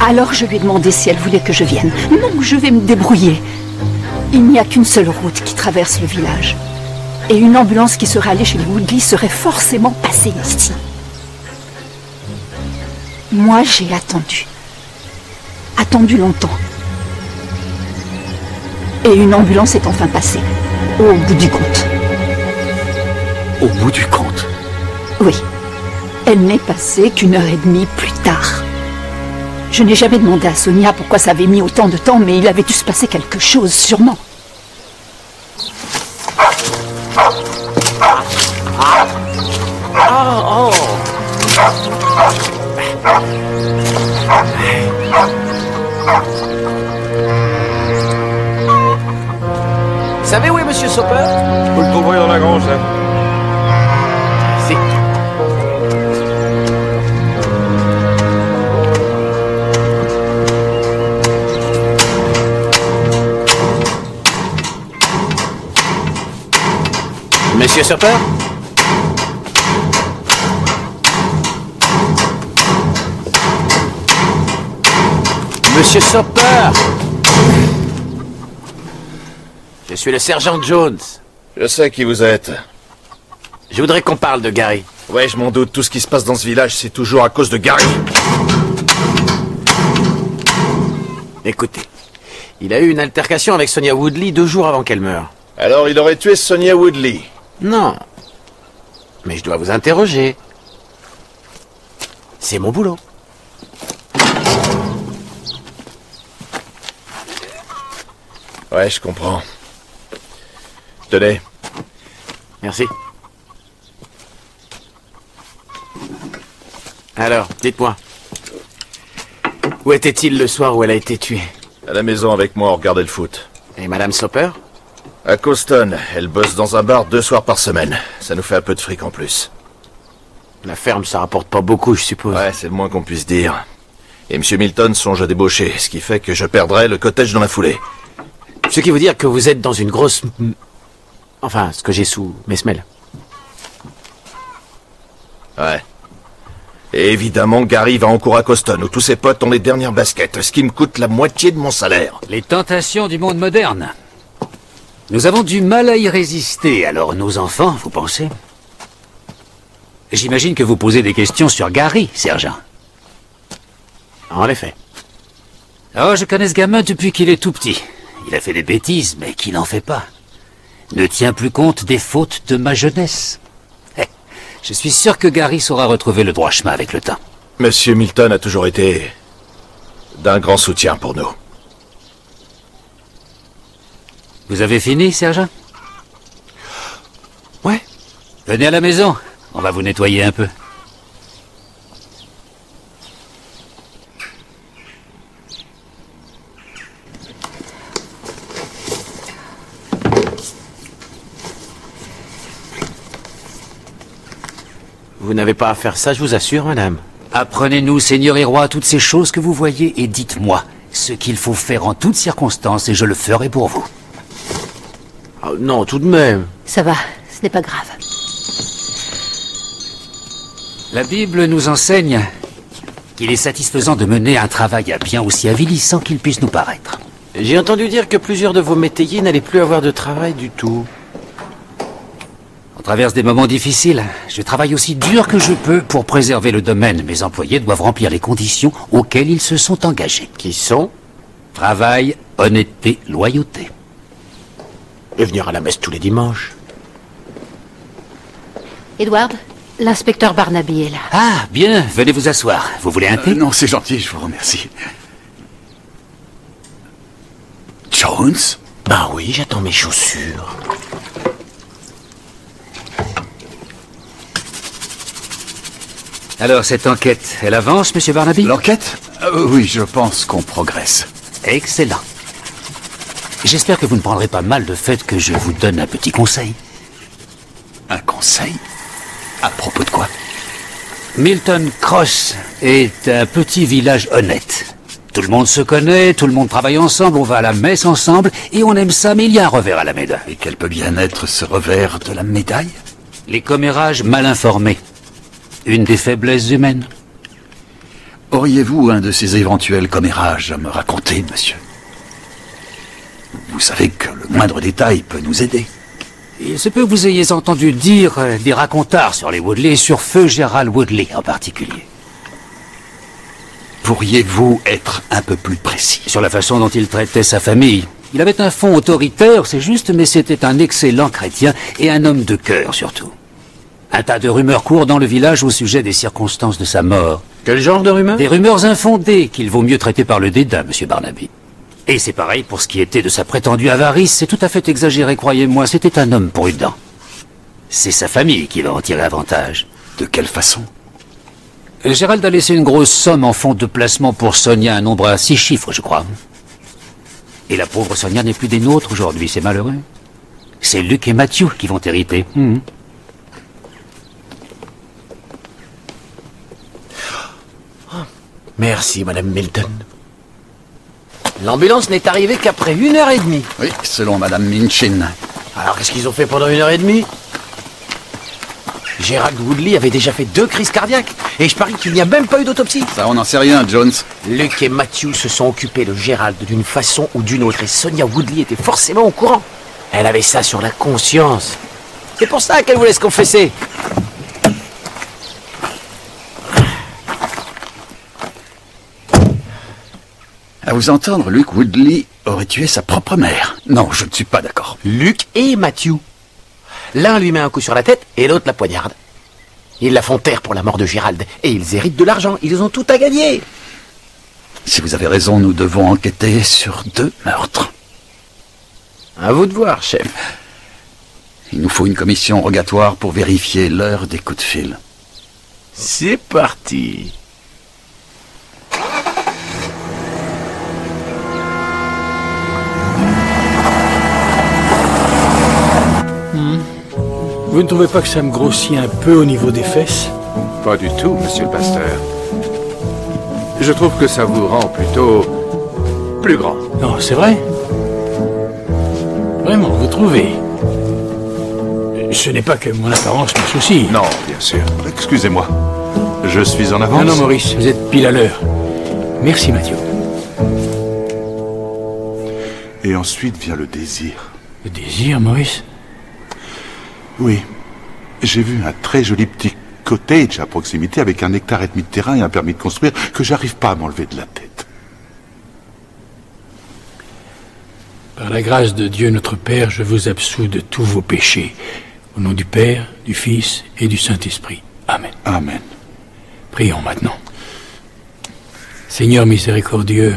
Alors je lui ai demandé si elle voulait que je vienne. Non, je vais me débrouiller. Il n'y a qu'une seule route qui traverse le village. Et une ambulance qui serait allée chez les Woodley serait forcément passée ici. Moi, j'ai attendu. Attendu longtemps. Et une ambulance est enfin passée. Au bout du compte. Au bout du compte? Oui. Elle n'est passée qu'1 heure et demie plus tard. Je n'ai jamais demandé à Sonia pourquoi ça avait mis autant de temps, mais il avait dû se passer quelque chose, sûrement. Oh. Vous savez où est Monsieur Soper? Vous le trouverez dans la grange, là. Si. Monsieur Soper? Monsieur Soper! Je suis le sergent Jones. Je sais qui vous êtes. Je voudrais qu'on parle de Gary. Ouais, je m'en doute. Tout ce qui se passe dans ce village, c'est toujours à cause de Gary. Écoutez, il a eu une altercation avec Sonia Woodley 2 jours avant qu'elle meure. Alors il aurait tué Sonia Woodley? Non. Mais je dois vous interroger. C'est mon boulot. Ouais, je comprends. Tenez. Merci. Alors, dites-moi. Où était-il le soir où elle a été tuée? À la maison avec moi, on regardait le foot. Et Madame Soper? À Coston. Elle bosse dans un bar 2 soirs par semaine. Ça nous fait un peu de fric en plus. La ferme, ça rapporte pas beaucoup, je suppose. Ouais, c'est le moins qu'on puisse dire. Et M. Milton songe à débaucher, ce qui fait que je perdrai le cottage dans la foulée. Ce qui veut dire que vous êtes dans une grosse... Enfin, ce que j'ai sous mes semelles. Ouais. Et évidemment, Gary va en cours à Coston, où tous ses potes ont les dernières baskets, ce qui me coûte la moitié de mon salaire. Les tentations du monde moderne. Nous avons du mal à y résister, alors nos enfants, vous pensez? J'imagine que vous posez des questions sur Gary, sergent. En effet. Oh, je connais ce gamin depuis qu'il est tout petit. Il a fait des bêtises, mais qui n'en fait pas. Ne tient plus compte des fautes de ma jeunesse. Je suis sûr que Gary saura retrouver le droit chemin avec le temps. Monsieur Milton a toujours été d'un grand soutien pour nous. Vous avez fini, sergent? Ouais. Venez à la maison, on va vous nettoyer un peu. Vous n'avez pas à faire ça, je vous assure, madame. Apprenez-nous, seigneur et roi, toutes ces choses que vous voyez et dites-moi ce qu'il faut faire en toutes circonstances et je le ferai pour vous. Oh, non, tout de même. Ça va, ce n'est pas grave. La Bible nous enseigne qu'il est satisfaisant de mener un travail à bien aussi avilissant qu'il puisse nous paraître. J'ai entendu dire que plusieurs de vos métayers n'allaient plus avoir de travail du tout. On traverse des moments difficiles. Je travaille aussi dur que je peux pour préserver le domaine. Mes employés doivent remplir les conditions auxquelles ils se sont engagés. Qui sont? Travail, honnêteté, loyauté. Et venir à la messe tous les dimanches. Edward, l'inspecteur Barnaby est là. Ah, bien, venez vous asseoir. Vous voulez un thé? Non, c'est gentil, je vous remercie. Jones? Ben oui, j'attends mes chaussures. Alors, cette enquête, elle avance, monsieur Barnaby? L'enquête? Oui, je pense qu'on progresse. Excellent. J'espère que vous ne prendrez pas mal le fait que je vous donne un petit conseil. Un conseil? À propos de quoi? Milton Cross est un petit village honnête. Tout le monde se connaît, tout le monde travaille ensemble, on va à la messe ensemble, et on aime ça, mais il y a un revers à la médaille. Et quel peut bien être ce revers de la médaille? Les commérages mal informés. Une des faiblesses humaines. Auriez-vous un de ces éventuels commérages à me raconter, monsieur? Vous savez que le moindre détail peut nous aider. Il se peut que vous ayez entendu dire des racontards sur les Woodley, sur feu Gérald Woodley en particulier. Pourriez-vous être un peu plus précis? Sur la façon dont il traitait sa famille. Il avait un fond autoritaire, c'est juste, mais c'était un excellent chrétien et un homme de cœur surtout. Un tas de rumeurs courent dans le village au sujet des circonstances de sa mort. Quel genre de rumeurs? Des rumeurs infondées qu'il vaut mieux traiter par le dédain, monsieur Barnaby. Et c'est pareil pour ce qui était de sa prétendue avarice, c'est tout à fait exagéré, croyez-moi, c'était un homme prudent. C'est sa famille qui va en tirer avantage. De quelle façon? Gérald a laissé une grosse somme en fonds de placement pour Sonia, un nombre à 6 chiffres, je crois. Et la pauvre Sonia n'est plus des nôtres aujourd'hui, c'est malheureux. C'est Luc et Matthew qui vont hériter. Merci, Madame Milton. L'ambulance n'est arrivée qu'après 1h30. Oui, selon Madame Minchin. Alors, qu'est-ce qu'ils ont fait pendant 1h30? Gérald Woodley avait déjà fait 2 crises cardiaques. Et je parie qu'il n'y a même pas eu d'autopsie. Ça, on n'en sait rien, Jones. Luc et Matthew se sont occupés de Gérald d'une façon ou d'une autre. Et Sonia Woodley était forcément au courant. Elle avait ça sur la conscience. C'est pour ça qu'elle vous laisse confesser. À vous entendre, Luke Woodley aurait tué sa propre mère. Non, je ne suis pas d'accord. Luke et Matthew. L'un lui met un coup sur la tête et l'autre la poignarde. Ils la font taire pour la mort de Gérald. Et ils héritent de l'argent. Ils ont tout à gagner. Si vous avez raison, nous devons enquêter sur 2 meurtres. À vous de voir, chef. Il nous faut une commission rogatoire pour vérifier l'heure des coups de fil. C'est parti. Vous ne trouvez pas que ça me grossit un peu au niveau des fesses? Pas du tout, monsieur le pasteur. Je trouve que ça vous rend plutôt plus grand. Non, c'est vrai? Vraiment, vous trouvez? Ce n'est pas que mon apparence me soucie. Non, bien sûr. Excusez-moi. Je suis en avance. Non, non, Maurice, vous êtes pile à l'heure. Merci, Mathieu. Et ensuite vient le désir. Le désir, Maurice? Oui. J'ai vu un très joli petit cottage à proximité avec 1,5 hectare de terrain et un permis de construire que j'arrive pas à m'enlever de la tête. Par la grâce de Dieu notre Père, je vous absous de tous vos péchés. Au nom du Père, du Fils et du Saint-Esprit. Amen. Amen. Prions maintenant. Seigneur miséricordieux,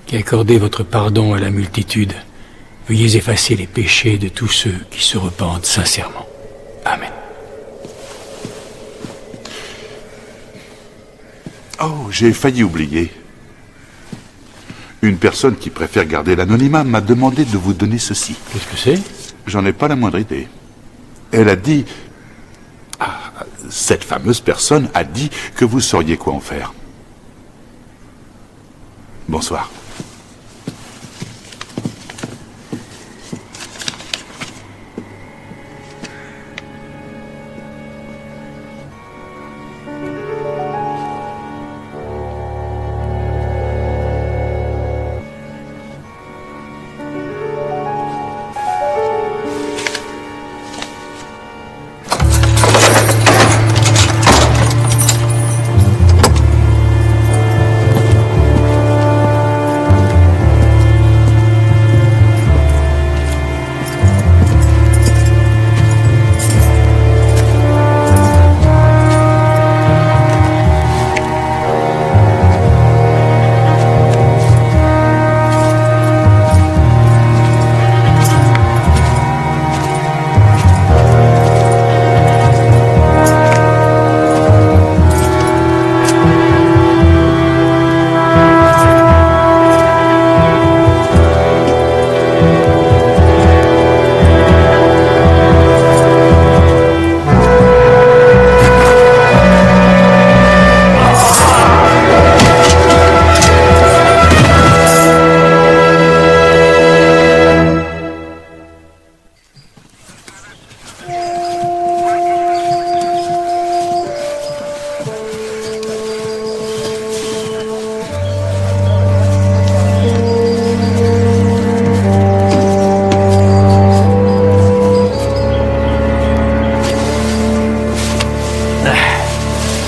qui accordez votre pardon à la multitude, veuillez effacer les péchés de tous ceux qui se repentent sincèrement. Amen. Oh, j'ai failli oublier. Une personne qui préfère garder l'anonymat m'a demandé de vous donner ceci. Qu'est-ce que c'est? J'en ai pas la moindre idée. Elle a dit... Ah, cette fameuse personne a dit que vous sauriez quoi en faire. Bonsoir.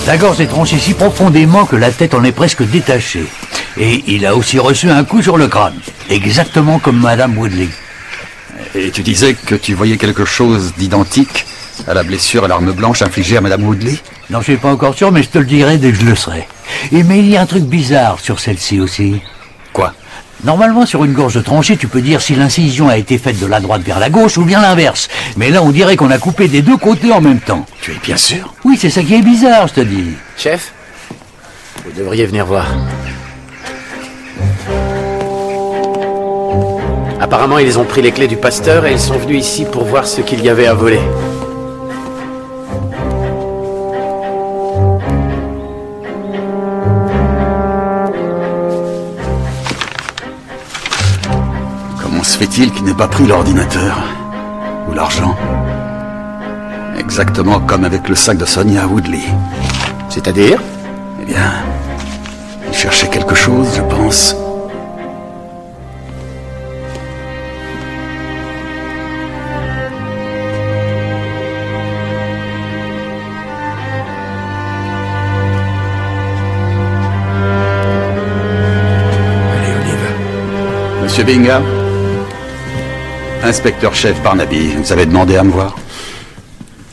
La gorge est tranchée si profondément que la tête en est presque détachée. Et il a aussi reçu un coup sur le crâne, exactement comme Madame Woodley. Et tu disais que tu voyais quelque chose d'identique à la blessure à l'arme blanche infligée à Madame Woodley? Non, je suis pas encore sûr, mais je te le dirai dès que je le serai. Et mais il y a un truc bizarre sur celle-ci aussi. Quoi? Normalement, sur une gorge tranchée, tu peux dire si l'incision a été faite de la droite vers la gauche ou bien l'inverse. Mais là, on dirait qu'on a coupé des deux côtés en même temps. Tu es bien sûr? Oui, c'est ça qui est bizarre, je te dis. Chef, vous devriez venir voir. Apparemment, ils ont pris les clés du pasteur et ils sont venus ici pour voir ce qu'il y avait à voler. Comment se fait-il qu'il n'ait pas pris l'ordinateur? Ou l'argent? Exactement comme avec le sac de Sonia Woodley. C'est-à-dire? Eh bien, il cherchait quelque chose, je pense. Monsieur Bingham, inspecteur-chef Barnaby, vous avez demandé à me voir?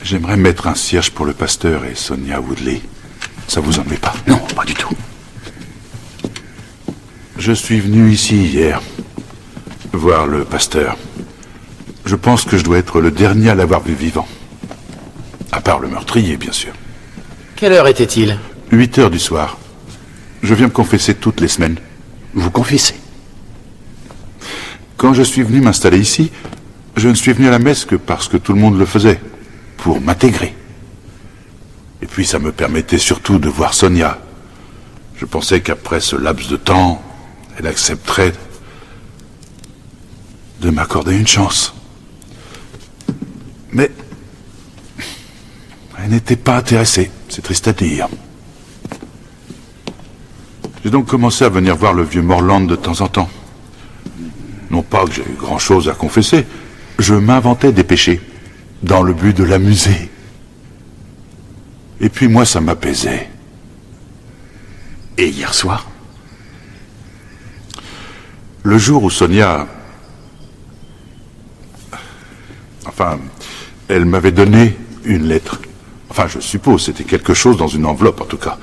J'aimerais mettre un cierge pour le pasteur et Sonia Woodley. Ça vous ennuie pas? Non, pas du tout. Je suis venu ici hier, voir le pasteur. Je pense que je dois être le dernier à l'avoir vu vivant. À part le meurtrier, bien sûr. Quelle heure était-il? 8 heures du soir. Je viens me confesser toutes les semaines. Vous confessez? Quand je suis venu m'installer ici, je ne suis venu à la messe que parce que tout le monde le faisait, pour m'intégrer. Et puis ça me permettait surtout de voir Sonia. Je pensais qu'après ce laps de temps, elle accepterait de m'accorder une chance. Mais elle n'était pas intéressée, c'est triste à dire. J'ai donc commencé à venir voir le vieux Morland de temps en temps. Non pas que j'ai eu grand-chose à confesser, je m'inventais des péchés, dans le but de l'amuser. Et puis moi, ça m'apaisait. Et hier soir? Le jour où Sonia... Enfin, elle m'avait donné une lettre. Enfin, je suppose, c'était quelque chose dans une enveloppe, en tout cas.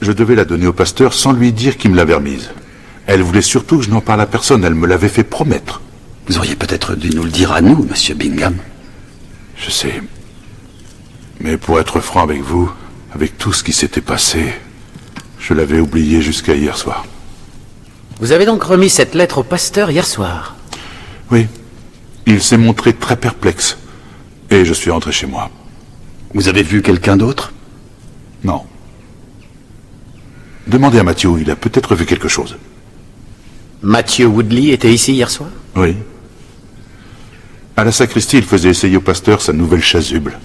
Je devais la donner au pasteur sans lui dire qui me l'avait remise. Elle voulait surtout que je n'en parle à personne, elle me l'avait fait promettre. Vous auriez peut-être dû nous le dire à nous, monsieur Bingham. Je sais. Mais pour être franc avec vous, avec tout ce qui s'était passé, je l'avais oublié jusqu'à hier soir. Vous avez donc remis cette lettre au pasteur hier soir? Oui. Il s'est montré très perplexe. Et je suis rentré chez moi. Vous avez vu quelqu'un d'autre? Non. Demandez à Matthew, il a peut-être vu quelque chose. Matthew Woodley était ici hier soir? Oui. À la sacristie, il faisait essayer au pasteur sa nouvelle chasuble.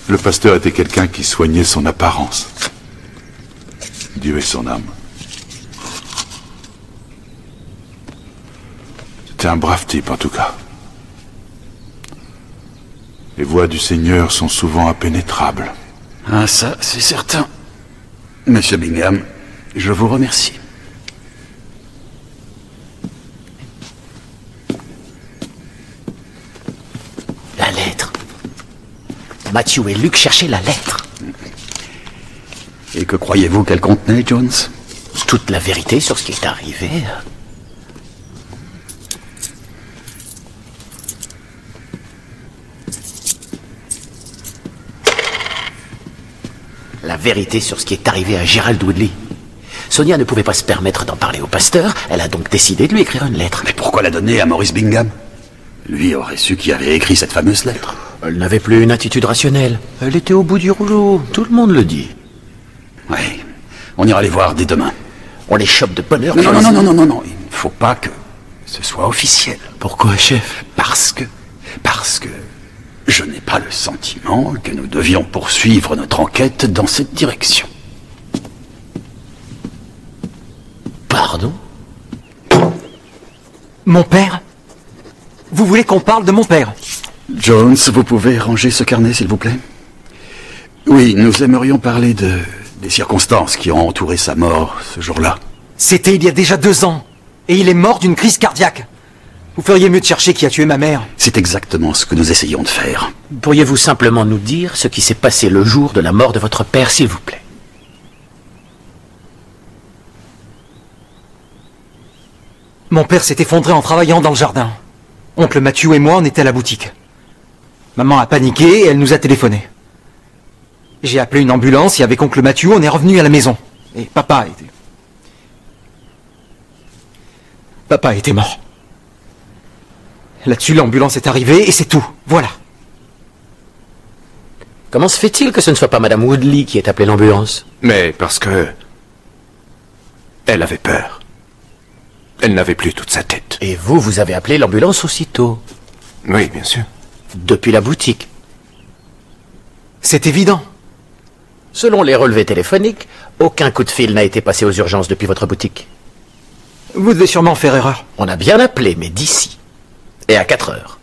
Le pasteur était quelqu'un qui soignait son apparence. Dieu ait son âme. C'était un brave type, en tout cas. Les voies du Seigneur sont souvent impénétrables. Ah, ça, c'est certain. Monsieur Bingham, je vous remercie. La lettre. Matthew et Luke cherchaient la lettre. Et que croyez-vous qu'elle contenait, Jones? Toute la vérité sur ce qui est arrivé. La vérité sur ce qui est arrivé à Gerald Woodley. Sonia ne pouvait pas se permettre d'en parler au pasteur, elle a donc décidé de lui écrire une lettre. Mais pourquoi la donner à Maurice Bingham? Lui aurait su qui avait écrit cette fameuse lettre. Elle n'avait plus une attitude rationnelle. Elle était au bout du rouleau, tout le monde le dit. Oui, on ira les voir dès demain. On les chope de bonne heure. Non, il ne faut pas que ce soit officiel. Pourquoi, chef? Parce que je n'ai pas le sentiment que nous devions poursuivre notre enquête dans cette direction. Pardon? Mon père? Vous voulez qu'on parle de mon père? Jones, vous pouvez ranger ce carnet, s'il vous plaît? Oui, nous aimerions parler des circonstances qui ont entouré sa mort ce jour-là. C'était il y a déjà 2 ans. Et il est mort d'une crise cardiaque. Vous feriez mieux de chercher qui a tué ma mère. C'est exactement ce que nous essayons de faire. Pourriez-vous simplement nous dire ce qui s'est passé le jour de la mort de votre père, s'il vous plaît? Mon père s'est effondré en travaillant dans le jardin. Oncle Matthew et moi, on était à la boutique. Maman a paniqué et elle nous a téléphoné. J'ai appelé une ambulance et avec oncle Matthew, on est revenu à la maison. Et papa était mort. Là-dessus, l'ambulance est arrivée et c'est tout. Voilà. Comment se fait-il que ce ne soit pas Madame Woodley qui ait appelé l'ambulance? Mais parce que... elle avait peur. Elle n'avait plus toute sa tête. Et vous avez appelé l'ambulance aussitôt? Oui, bien sûr. Depuis la boutique? C'est évident. Selon les relevés téléphoniques, aucun coup de fil n'a été passé aux urgences depuis votre boutique. Vous devez sûrement faire erreur. On a bien appelé, mais d'ici. Et à 4 heures.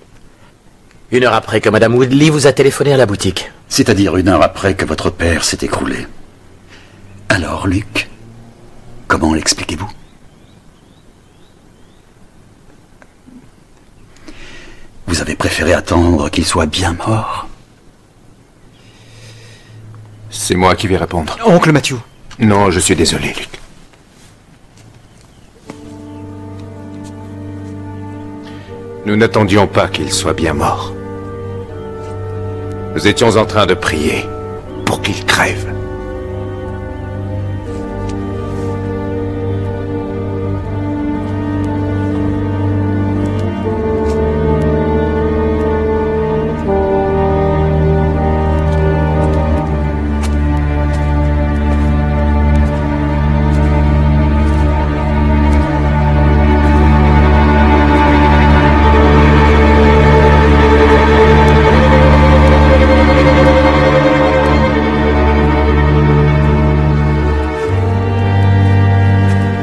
1 heure après que Madame Woodley vous a téléphoné à la boutique. C'est-à-dire 1 heure après que votre père s'est écroulé. Alors, Luc, comment l'expliquez-vous? vous avez préféré attendre qu'il soit bien mort? C'est moi qui vais répondre. Oncle Matthew. Non, je suis désolé, Luc. Nous n'attendions pas qu'il soit bien mort. Nous étions en train de prier pour qu'il crève.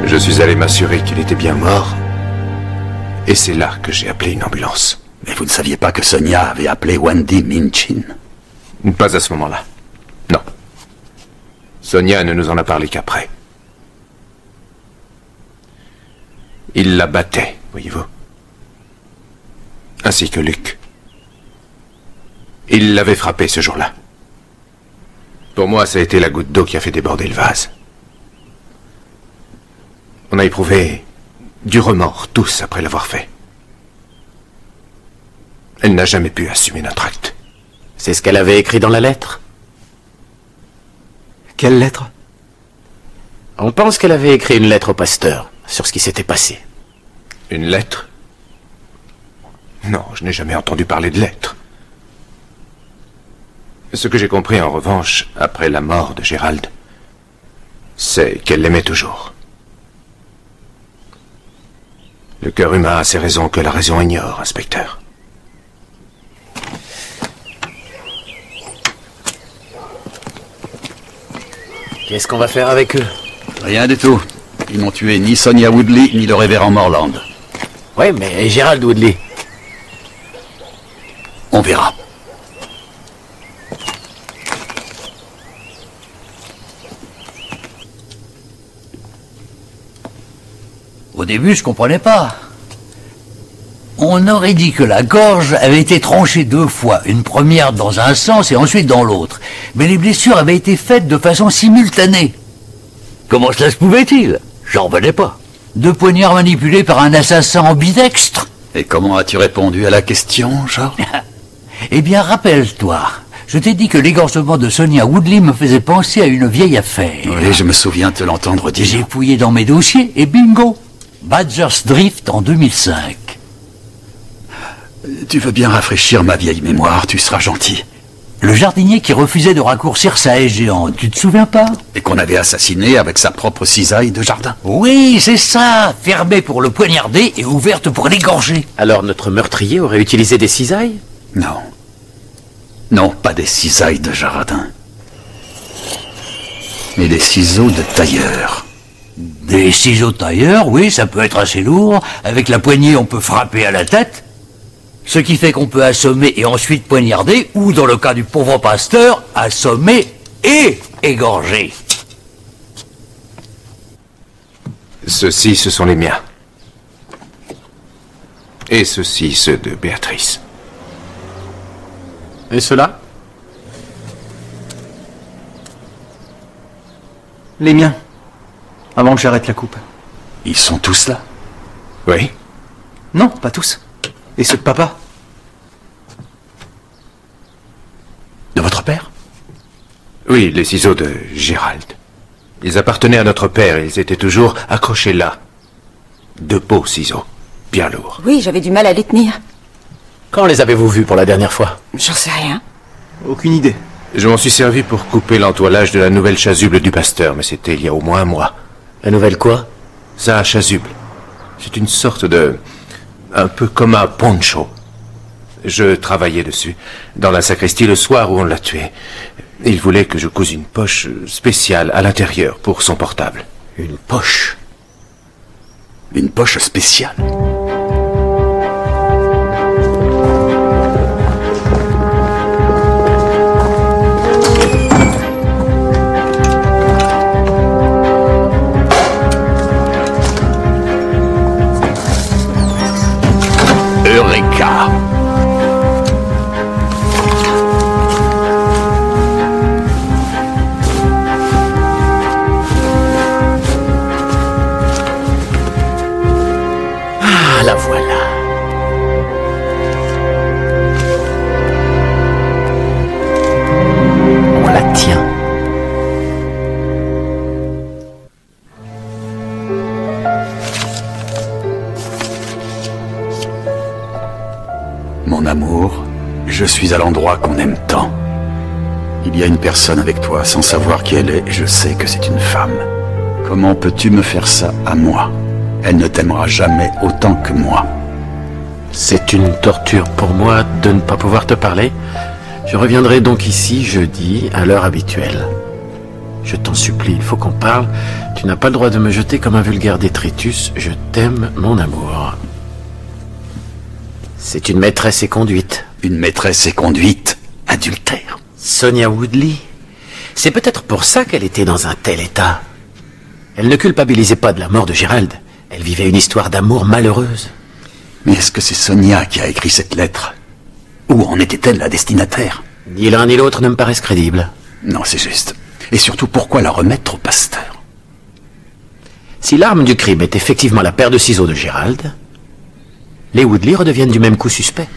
Je suis allé m'assurer qu'il était bien mort. Et c'est là que j'ai appelé une ambulance. Mais vous ne saviez pas que Sonia avait appelé Wendy Minchin? Pas à ce moment-là. Non. Sonia ne nous en a parlé qu'après. Il la battait, voyez-vous. Ainsi que Luc. Il l'avait frappé ce jour-là. Pour moi, ça a été la goutte d'eau qui a fait déborder le vase. On a éprouvé du remords, tous, après l'avoir fait. Elle n'a jamais pu assumer notre acte. C'est ce qu'elle avait écrit dans la lettre? Quelle lettre? On pense qu'elle avait écrit une lettre au pasteur sur ce qui s'était passé. Une lettre? Non, je n'ai jamais entendu parler de lettre. Ce que j'ai compris, en revanche, après la mort de Gérald, c'est qu'elle l'aimait toujours. Le cœur humain a ses raisons que la raison ignore, inspecteur. Qu'est-ce qu'on va faire avec eux? Rien du tout. Ils n'ont tué ni Sonia Woodley, ni le révérend Morland. Ouais, mais Gérald Woodley? On verra. Au début, je comprenais pas. On aurait dit que la gorge avait été tranchée 2 fois, une première dans un sens et ensuite dans l'autre. Mais les blessures avaient été faites de façon simultanée. Comment cela se pouvait-il? J'en revenais pas. 2 poignards manipulés par un assassin ambidextre. Et comment as-tu répondu à la question, George? Eh bien, rappelle-toi, je t'ai dit que l'égorgement de Sonia Woodley me faisait penser à une vieille affaire. Oui, je me souviens te l'entendre dire. J'ai fouillé dans mes dossiers et bingo, Badger's Drift en 2005. Tu veux bien rafraîchir ma vieille mémoire, tu seras gentil. Le jardinier qui refusait de raccourcir sa haie géante, tu te souviens pas? Et qu'on avait assassiné avec sa propre cisaille de jardin. Oui, c'est ça, fermée pour le poignarder et ouverte pour l'égorger. Alors notre meurtrier aurait utilisé des cisailles? Non. Non, pas des cisailles de jardin. Mais des ciseaux de tailleur. Des ciseaux de tailleur, oui, ça peut être assez lourd. Avec la poignée, on peut frapper à la tête. Ce qui fait qu'on peut assommer et ensuite poignarder, ou dans le cas du pauvre pasteur, assommer et égorger. Ceux-ci, ce sont les miens. Et ceux-ci, ceux de Béatrice. Et ceux-là? Les miens. Avant que j'arrête la coupe. Ils sont tous là? Oui. Non, pas tous. Et ceux de papa? De votre père? Oui, les ciseaux de Gérald. Ils appartenaient à notre père et ils étaient toujours accrochés là. 2 beaux ciseaux, bien lourds. Oui, j'avais du mal à les tenir. Quand les avez-vous vus pour la dernière fois? J'en sais rien. Aucune idée. Je m'en suis servi pour couper l'entoilage de la nouvelle chasuble du pasteur, mais c'était il y a au moins 1 mois. La nouvelle quoi? Sa chasuble. C'est une sorte de... un peu comme un poncho. Je travaillais dessus, dans la sacristie le soir où on l'a tué. Il voulait que je couse une poche spéciale à l'intérieur pour son portable. Une poche? Une poche spéciale? Eureka! Mon amour, je suis à l'endroit qu'on aime tant. Il y a une personne avec toi, sans savoir qui elle est, je sais que c'est une femme. Comment peux-tu me faire ça à moi? Elle ne t'aimera jamais autant que moi. C'est une torture pour moi de ne pas pouvoir te parler. Je reviendrai donc ici jeudi à l'heure habituelle. Je t'en supplie, il faut qu'on parle. Tu n'as pas le droit de me jeter comme un vulgaire détritus. Je t'aime, mon amour. C'est une maîtresse et conduite. Une maîtresse et conduite? Adultère. Sonia Woodley. C'est peut-être pour ça qu'elle était dans un tel état. Elle ne culpabilisait pas de la mort de Gérald. Elle vivait une histoire d'amour malheureuse. Mais est-ce que c'est Sonia qui a écrit cette lettre? Où en était-elle la destinataire? Ni l'un ni l'autre ne me paraissent crédibles. Non, c'est juste. Et surtout, pourquoi la remettre au pasteur? Si l'arme du crime est effectivement la paire de ciseaux de Gérald, les Woodley redeviennent du même coup suspects.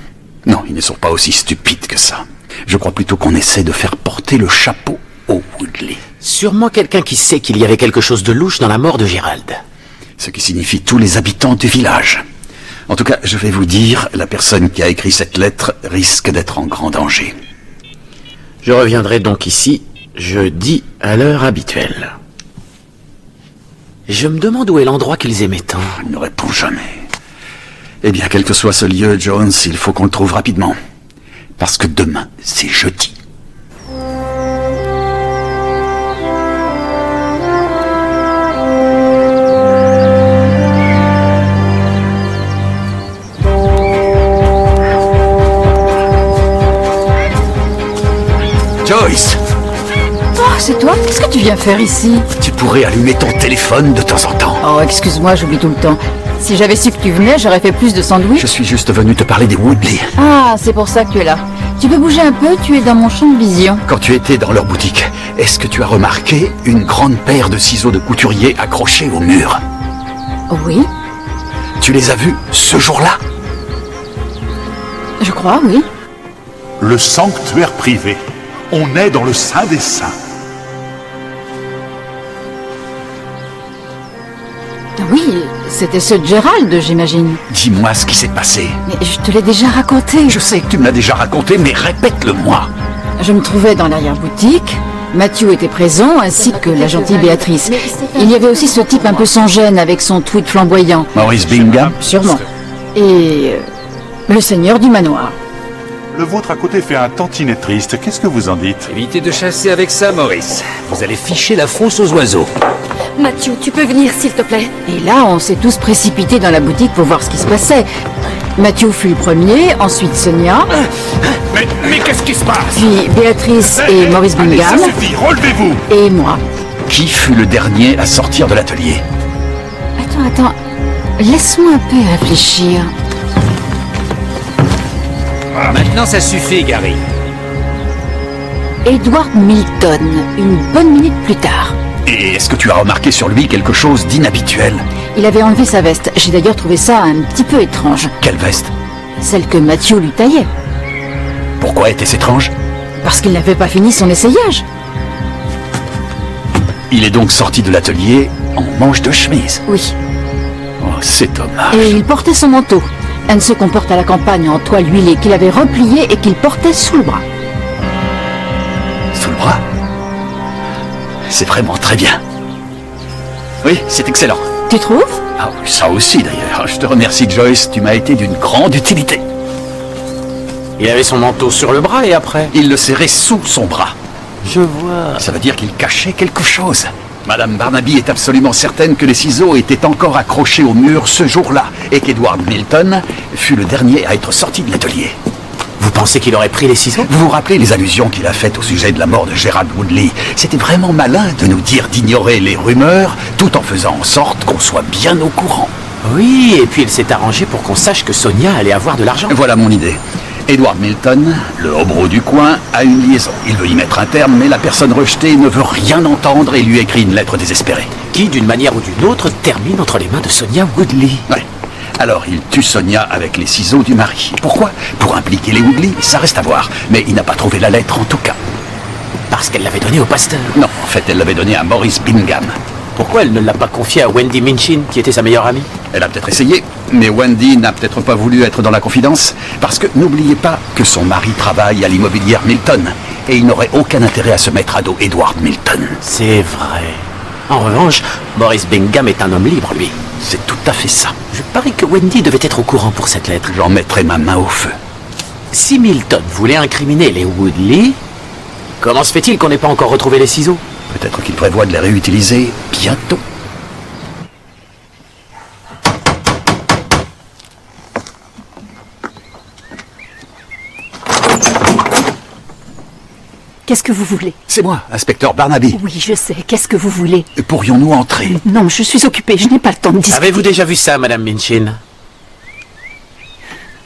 Non, ils ne sont pas aussi stupides que ça. Je crois plutôt qu'on essaie de faire porter le chapeau aux Woodley. Sûrement quelqu'un qui sait qu'il y avait quelque chose de louche dans la mort de Gérald. Ce qui signifie tous les habitants du village. En tout cas, je vais vous dire, la personne qui a écrit cette lettre risque d'être en grand danger. Je reviendrai donc ici jeudi à l'heure habituelle. Je me demande où est l'endroit qu'ils aimaient tant. Il ne répond jamais. Eh bien, quel que soit ce lieu, Jones, il faut qu'on le trouve rapidement. Parce que demain, c'est jeudi. Joyce! Oh, c'est toi? Qu'est-ce que tu viens faire ici? Tu pourrais allumer ton téléphone de temps en temps. Oh, excuse-moi, j'oublie tout le temps. Si j'avais su que tu venais, j'aurais fait plus de sandwichs. Je suis juste venu te parler des Woodley. Ah, c'est pour ça que tu es là. Tu peux bouger un peu, tu es dans mon champ de vision. Quand tu étais dans leur boutique, est-ce que tu as remarqué une grande paire de ciseaux de couturier accrochés au mur? Oui. Tu les as vus ce jour-là? Je crois, oui. Le sanctuaire privé. On est dans le Saint des Saints. Oui, c'était ce Gérald, j'imagine. Dis-moi ce qui s'est passé. Mais je te l'ai déjà raconté. Je sais que tu me l'as déjà raconté, mais répète-le-moi. Je me trouvais dans l'arrière-boutique. Matthew était présent, ainsi que la gentille Béatrice. Il y avait aussi ce type un peu sans gêne avec son tweed flamboyant. Maurice Bingham? Sûrement. Et le seigneur du manoir. Le vôtre à côté fait un tantinet triste. Qu'est-ce que vous en dites? Évitez de chasser avec ça, Maurice. Vous allez ficher la fosse aux oiseaux. Matthew, tu peux venir, s'il te plaît? Et là, on s'est tous précipités dans la boutique pour voir ce qui se passait. Matthew fut le premier, ensuite Sonia. Mais qu'est-ce qui se passe? Puis Béatrice et Maurice Bingham. Ça suffit, relevez-vous! Et moi. Qui fut le dernier à sortir de l'atelier? Attends. Laisse-moi un peu réfléchir. Maintenant, ça suffit, Gary. Edward Milton, une bonne minute plus tard. Et est-ce que tu as remarqué sur lui quelque chose d'inhabituel? Il avait enlevé sa veste. J'ai d'ailleurs trouvé ça un petit peu étrange. Quelle veste? Celle que Matthew lui taillait. Pourquoi était-ce étrange? Parce qu'il n'avait pas fini son essayage. Il est donc sorti de l'atelier en manche de chemise? Oui. Oh, c'est dommage. Et il portait son manteau. Un de ceux qu'on porte à la campagne en toile huilée qu'il avait replié et qu'il portait sous le bras. Sous le bras? C'est vraiment très bien. Oui, c'est excellent. Tu trouves? Ah oui, ça aussi d'ailleurs. Je te remercie, Joyce, tu m'as été d'une grande utilité. Il avait son manteau sur le bras et après? Il le serrait sous son bras. Je vois. Ça veut dire qu'il cachait quelque chose. Madame Barnaby est absolument certaine que les ciseaux étaient encore accrochés au mur ce jour-là et qu'Edward Milton fut le dernier à être sorti de l'atelier. Vous pensez qu'il aurait pris les ciseaux? Vous vous rappelez les allusions qu'il a faites au sujet de la mort de Gérald Woodley? C'était vraiment malin de nous dire d'ignorer les rumeurs tout en faisant en sorte qu'on soit bien au courant. Oui, et puis il s'est arrangé pour qu'on sache que Sonia allait avoir de l'argent. Voilà mon idée. Edward Milton, le hobereau du coin, a une liaison. Il veut y mettre un terme, mais la personne rejetée ne veut rien entendre et lui écrit une lettre désespérée. Qui, d'une manière ou d'une autre, termine entre les mains de Sonia Woodley. Ouais. Alors, il tue Sonia avec les ciseaux du mari. Pourquoi? Pour impliquer les Woodley, ça reste à voir. Mais il n'a pas trouvé la lettre en tout cas. Parce qu'elle l'avait donnée au pasteur. Non, en fait, elle l'avait donnée à Maurice Bingham. Pourquoi elle ne l'a pas confié à Wendy Minchin, qui était sa meilleure amie? Elle a peut-être essayé, mais Wendy n'a peut-être pas voulu être dans la confidence. Parce que n'oubliez pas que son mari travaille à l'immobilière Milton. Et il n'aurait aucun intérêt à se mettre à dos Edward Milton. C'est vrai. En revanche, Boris Bingham est un homme libre, lui. C'est tout à fait ça. Je parie que Wendy devait être au courant pour cette lettre. J'en mettrai ma main au feu. Si Milton voulait incriminer les Woodley, comment se fait-il qu'on n'ait pas encore retrouvé les ciseaux? Peut-être qu'il prévoit de les réutiliser bientôt. Qu'est-ce que vous voulez? C'est moi, inspecteur Barnaby. Oui, je sais. Qu'est-ce que vous voulez? Pourrions-nous entrer? Non, je suis occupée. Je n'ai pas le temps de discuter. Avez-vous déjà vu ça, Madame Minchin?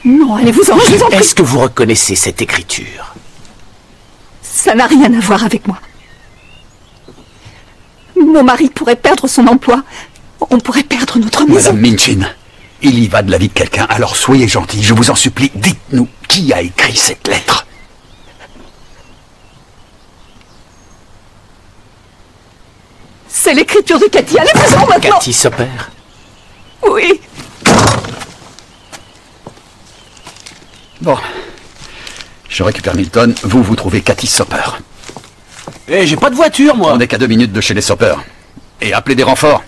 Non, allez-vous-en, je vous en prie. Est-ce que vous reconnaissez cette écriture? Ça n'a rien à voir avec moi. Mon mari pourrait perdre son emploi. On pourrait perdre notre maison. Madame Minchin, il y va de la vie de quelqu'un, alors soyez gentil, je vous en supplie, dites-nous qui a écrit cette lettre. C'est l'écriture de Cathy. Allez-vous-en maintenant. Cathy Soper? Oui. Bon. Je récupère Milton, vous trouvez Cathy Soper. Eh, j'ai pas de voiture, moi. On n'est qu'à 2 minutes de chez les Soper. Et appelez des renforts.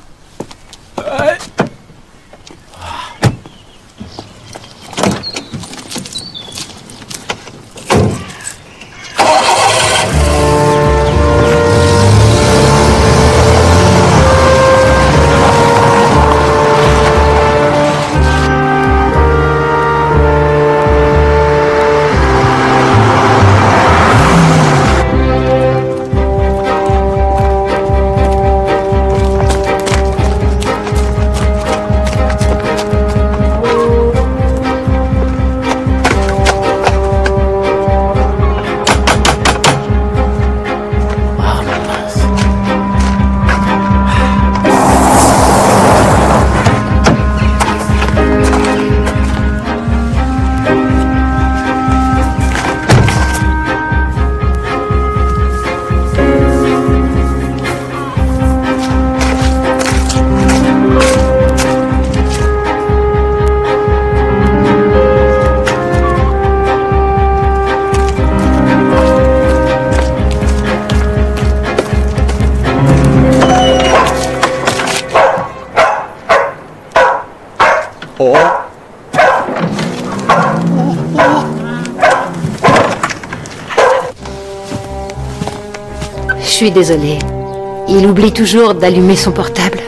Je suis désolée. Il oublie toujours d'allumer son portable.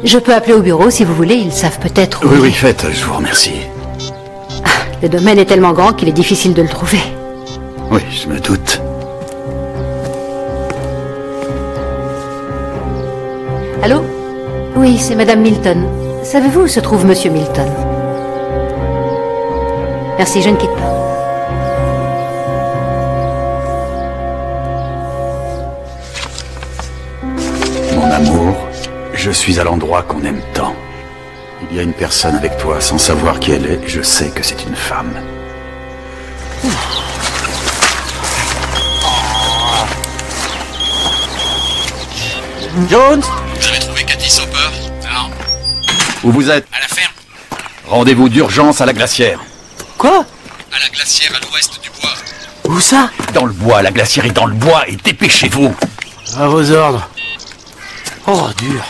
Je peux appeler au bureau si vous voulez, ils savent peut-être où... Oui, faites, je vous remercie. Le domaine est tellement grand qu'il est difficile de le trouver. Oui, je me doute. Allô? Oui, c'est Madame Milton. Savez-vous où se trouve Monsieur Milton? Merci, je ne quitte pas. Mon amour, je suis à l'endroit qu'on aime tant. Il y a une personne avec toi, sans savoir qui elle est, je sais que c'est une femme. Jones? Vous avez trouvé Cathy Soper? Non. Où vous êtes? À la ferme. Rendez-vous d'urgence à la glacière. Quoi? À la glacière à l'ouest du bois. Où ça? Dans le bois, la glacière est dans le bois et dépêchez-vous. À vos ordres. Oh, dur.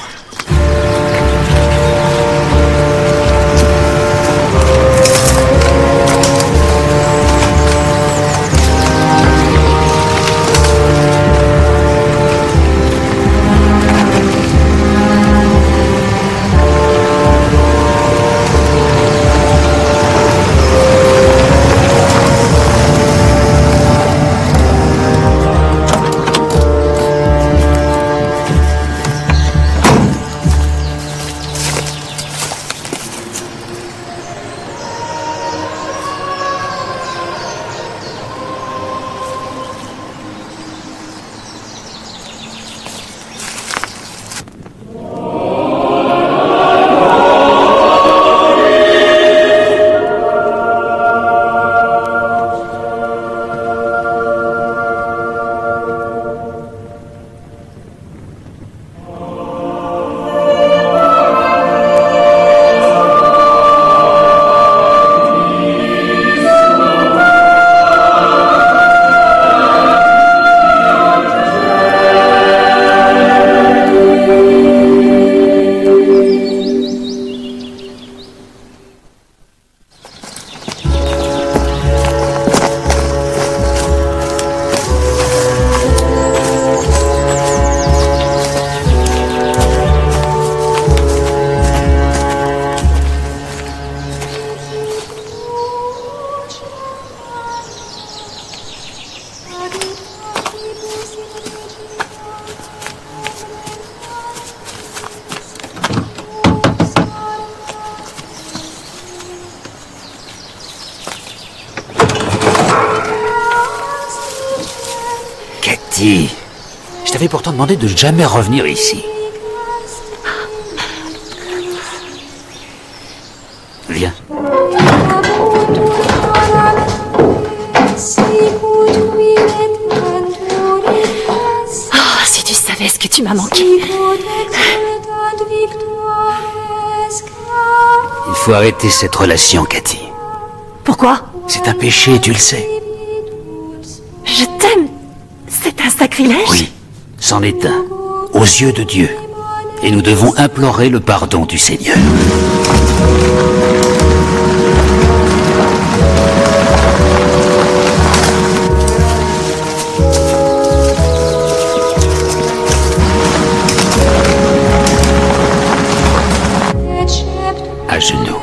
Cathy, je t'avais pourtant demandé de jamais revenir ici. Viens. Oh, si tu savais ce que tu m'as manqué. Il faut arrêter cette relation, Cathy. Pourquoi? C'est un péché, tu le sais. Je t'aime. C'est un sacrilège? Oui, c'en est un, aux yeux de Dieu. Et nous devons implorer le pardon du Seigneur. À genoux.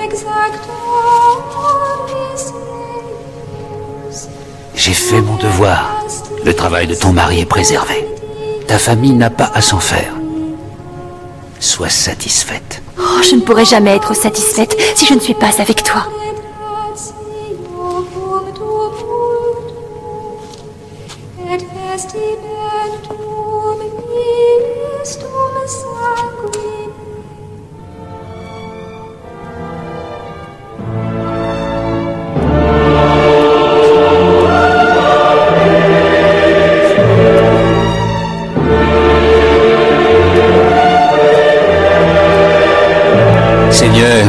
J'ai fait mon devoir. Le travail de ton mari est préservé. Ta famille n'a pas à s'en faire. Sois satisfaite. Oh, je ne pourrai jamais être satisfaite si je ne suis pas avec toi. Seigneur,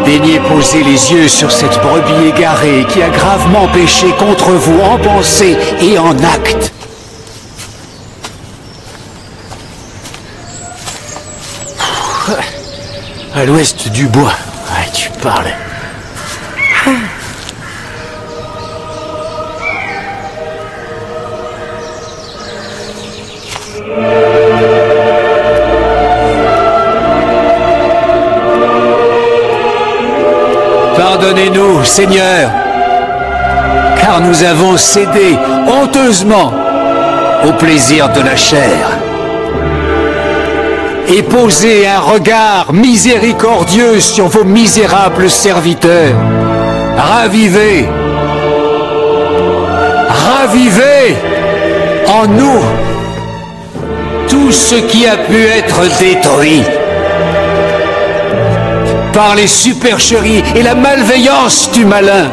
daignez poser les yeux sur cette brebis égarée qui a gravement péché contre vous en pensée et en acte. À l'ouest du bois. Ah, tu parles. Pardonnez-nous, Seigneur, car nous avons cédé honteusement au plaisir de la chair et posé un regard miséricordieux sur vos misérables serviteurs. Ravivez, ravivez en nous tout ce qui a pu être détruit par les supercheries et la malveillance du malin.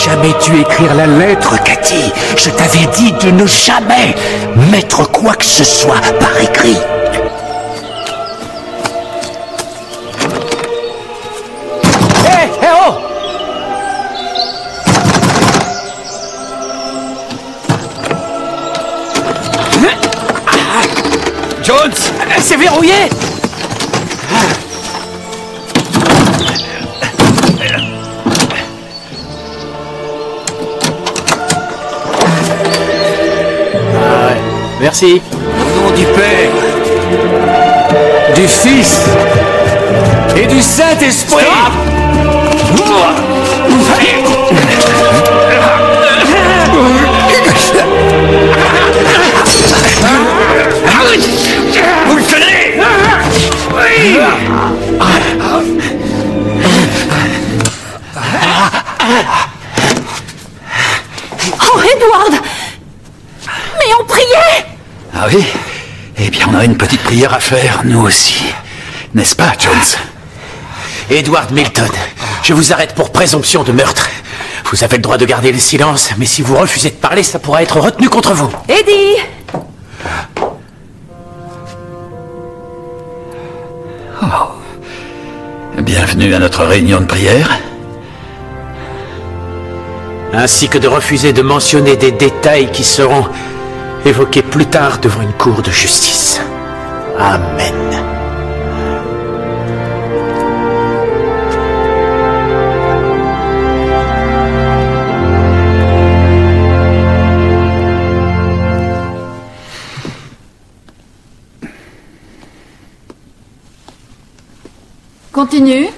Jamais dû écrire la lettre, Cathy. Je t'avais dit de ne jamais mettre quoi que ce soit par écrit. Hé, hé, oh! Jones, c'est verrouillé! Merci. Au nom du Père, du Fils et du Saint-Esprit. Vous le tenez? Oui. Oh, Edward! Mais on priait! Ah oui? Eh bien, on a une petite prière à faire, nous aussi. N'est-ce pas, Jones? Edward Milton, je vous arrête pour présomption de meurtre. Vous avez le droit de garder le silence, mais si vous refusez de parler, ça pourra être retenu contre vous. Eddie! Oh. Bienvenue à notre réunion de prière. Ainsi que de refuser de mentionner des détails qui seront évoqués plus tard devant une cour de justice. Amen. continue.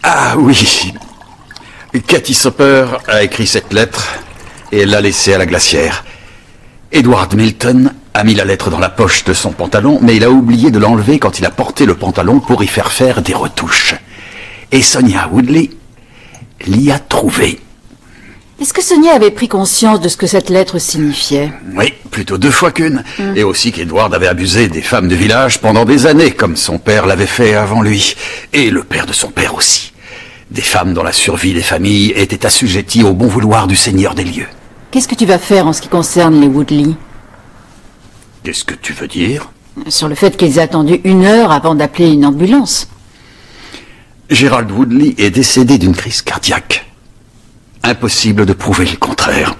Ah oui. Cathy Soper a écrit cette lettre et elle l'a laissée à la glacière. Edward Milton a mis la lettre dans la poche de son pantalon, mais il a oublié de l'enlever quand il a porté le pantalon pour y faire des retouches. Et Sonia Woodley l'y a trouvé. Est-ce que Sonia avait pris conscience de ce que cette lettre signifiait? Oui, plutôt 2 fois qu'une. Et aussi qu'Edward avait abusé des femmes du village pendant des années, comme son père l'avait fait avant lui. Et le père de son père aussi. Des femmes dont la survie des familles était assujettie au bon vouloir du seigneur des lieux. Qu'est-ce que tu vas faire en ce qui concerne les Woodley? Qu'est-ce que tu veux dire? Sur le fait qu'ils aient attendu 1 heure avant d'appeler une ambulance. Gerald Woodley est décédé d'une crise cardiaque. Impossible de prouver le contraire.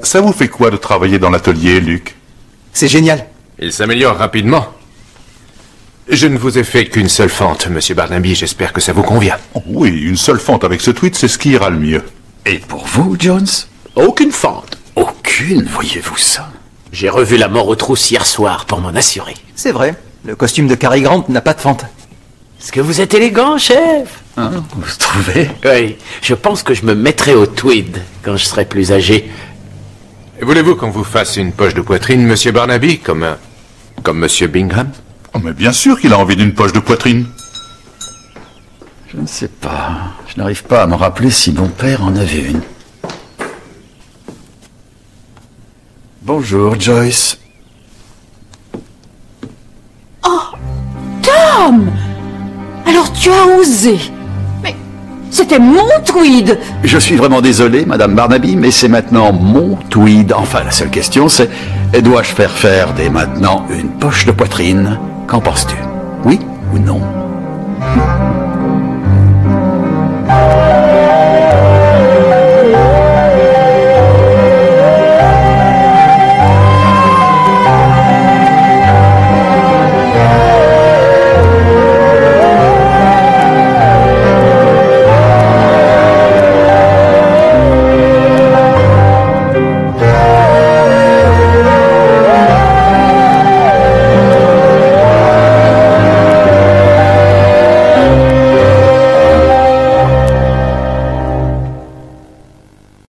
Ça vous fait quoi de travailler dans l'atelier, Luc? C'est génial. Il s'améliore rapidement. Je ne vous ai fait qu'une seule fente, monsieur Barnaby. J'espère que ça vous convient. Oh oui, une seule fente avec ce tweed, c'est ce qui ira le mieux. Et pour vous, Jones? Aucune fente. Aucune, voyez-vous ça? J'ai revu La mort aux trousses hier soir pour m'en assurer. C'est vrai. Le costume de Cary Grant n'a pas de fente. Est-ce que vous êtes élégant, chef? Hein, vous trouvez? Oui, je pense que je me mettrai au tweed quand je serai plus âgé. Voulez-vous qu'on vous fasse une poche de poitrine, monsieur Barnaby, comme monsieur Bingham? Oh, mais bien sûr qu'il a envie d'une poche de poitrine. Je ne sais pas. Je n'arrive pas à me rappeler si mon père en avait une. Bonjour, Joyce. Oh, Tom! Alors tu as osé. Mais c'était mon tweed. Je suis vraiment désolé, Madame Barnaby, mais c'est maintenant mon tweed. Enfin, la seule question, c'est dois-je faire dès maintenant une poche de poitrine? Qu'en penses-tu?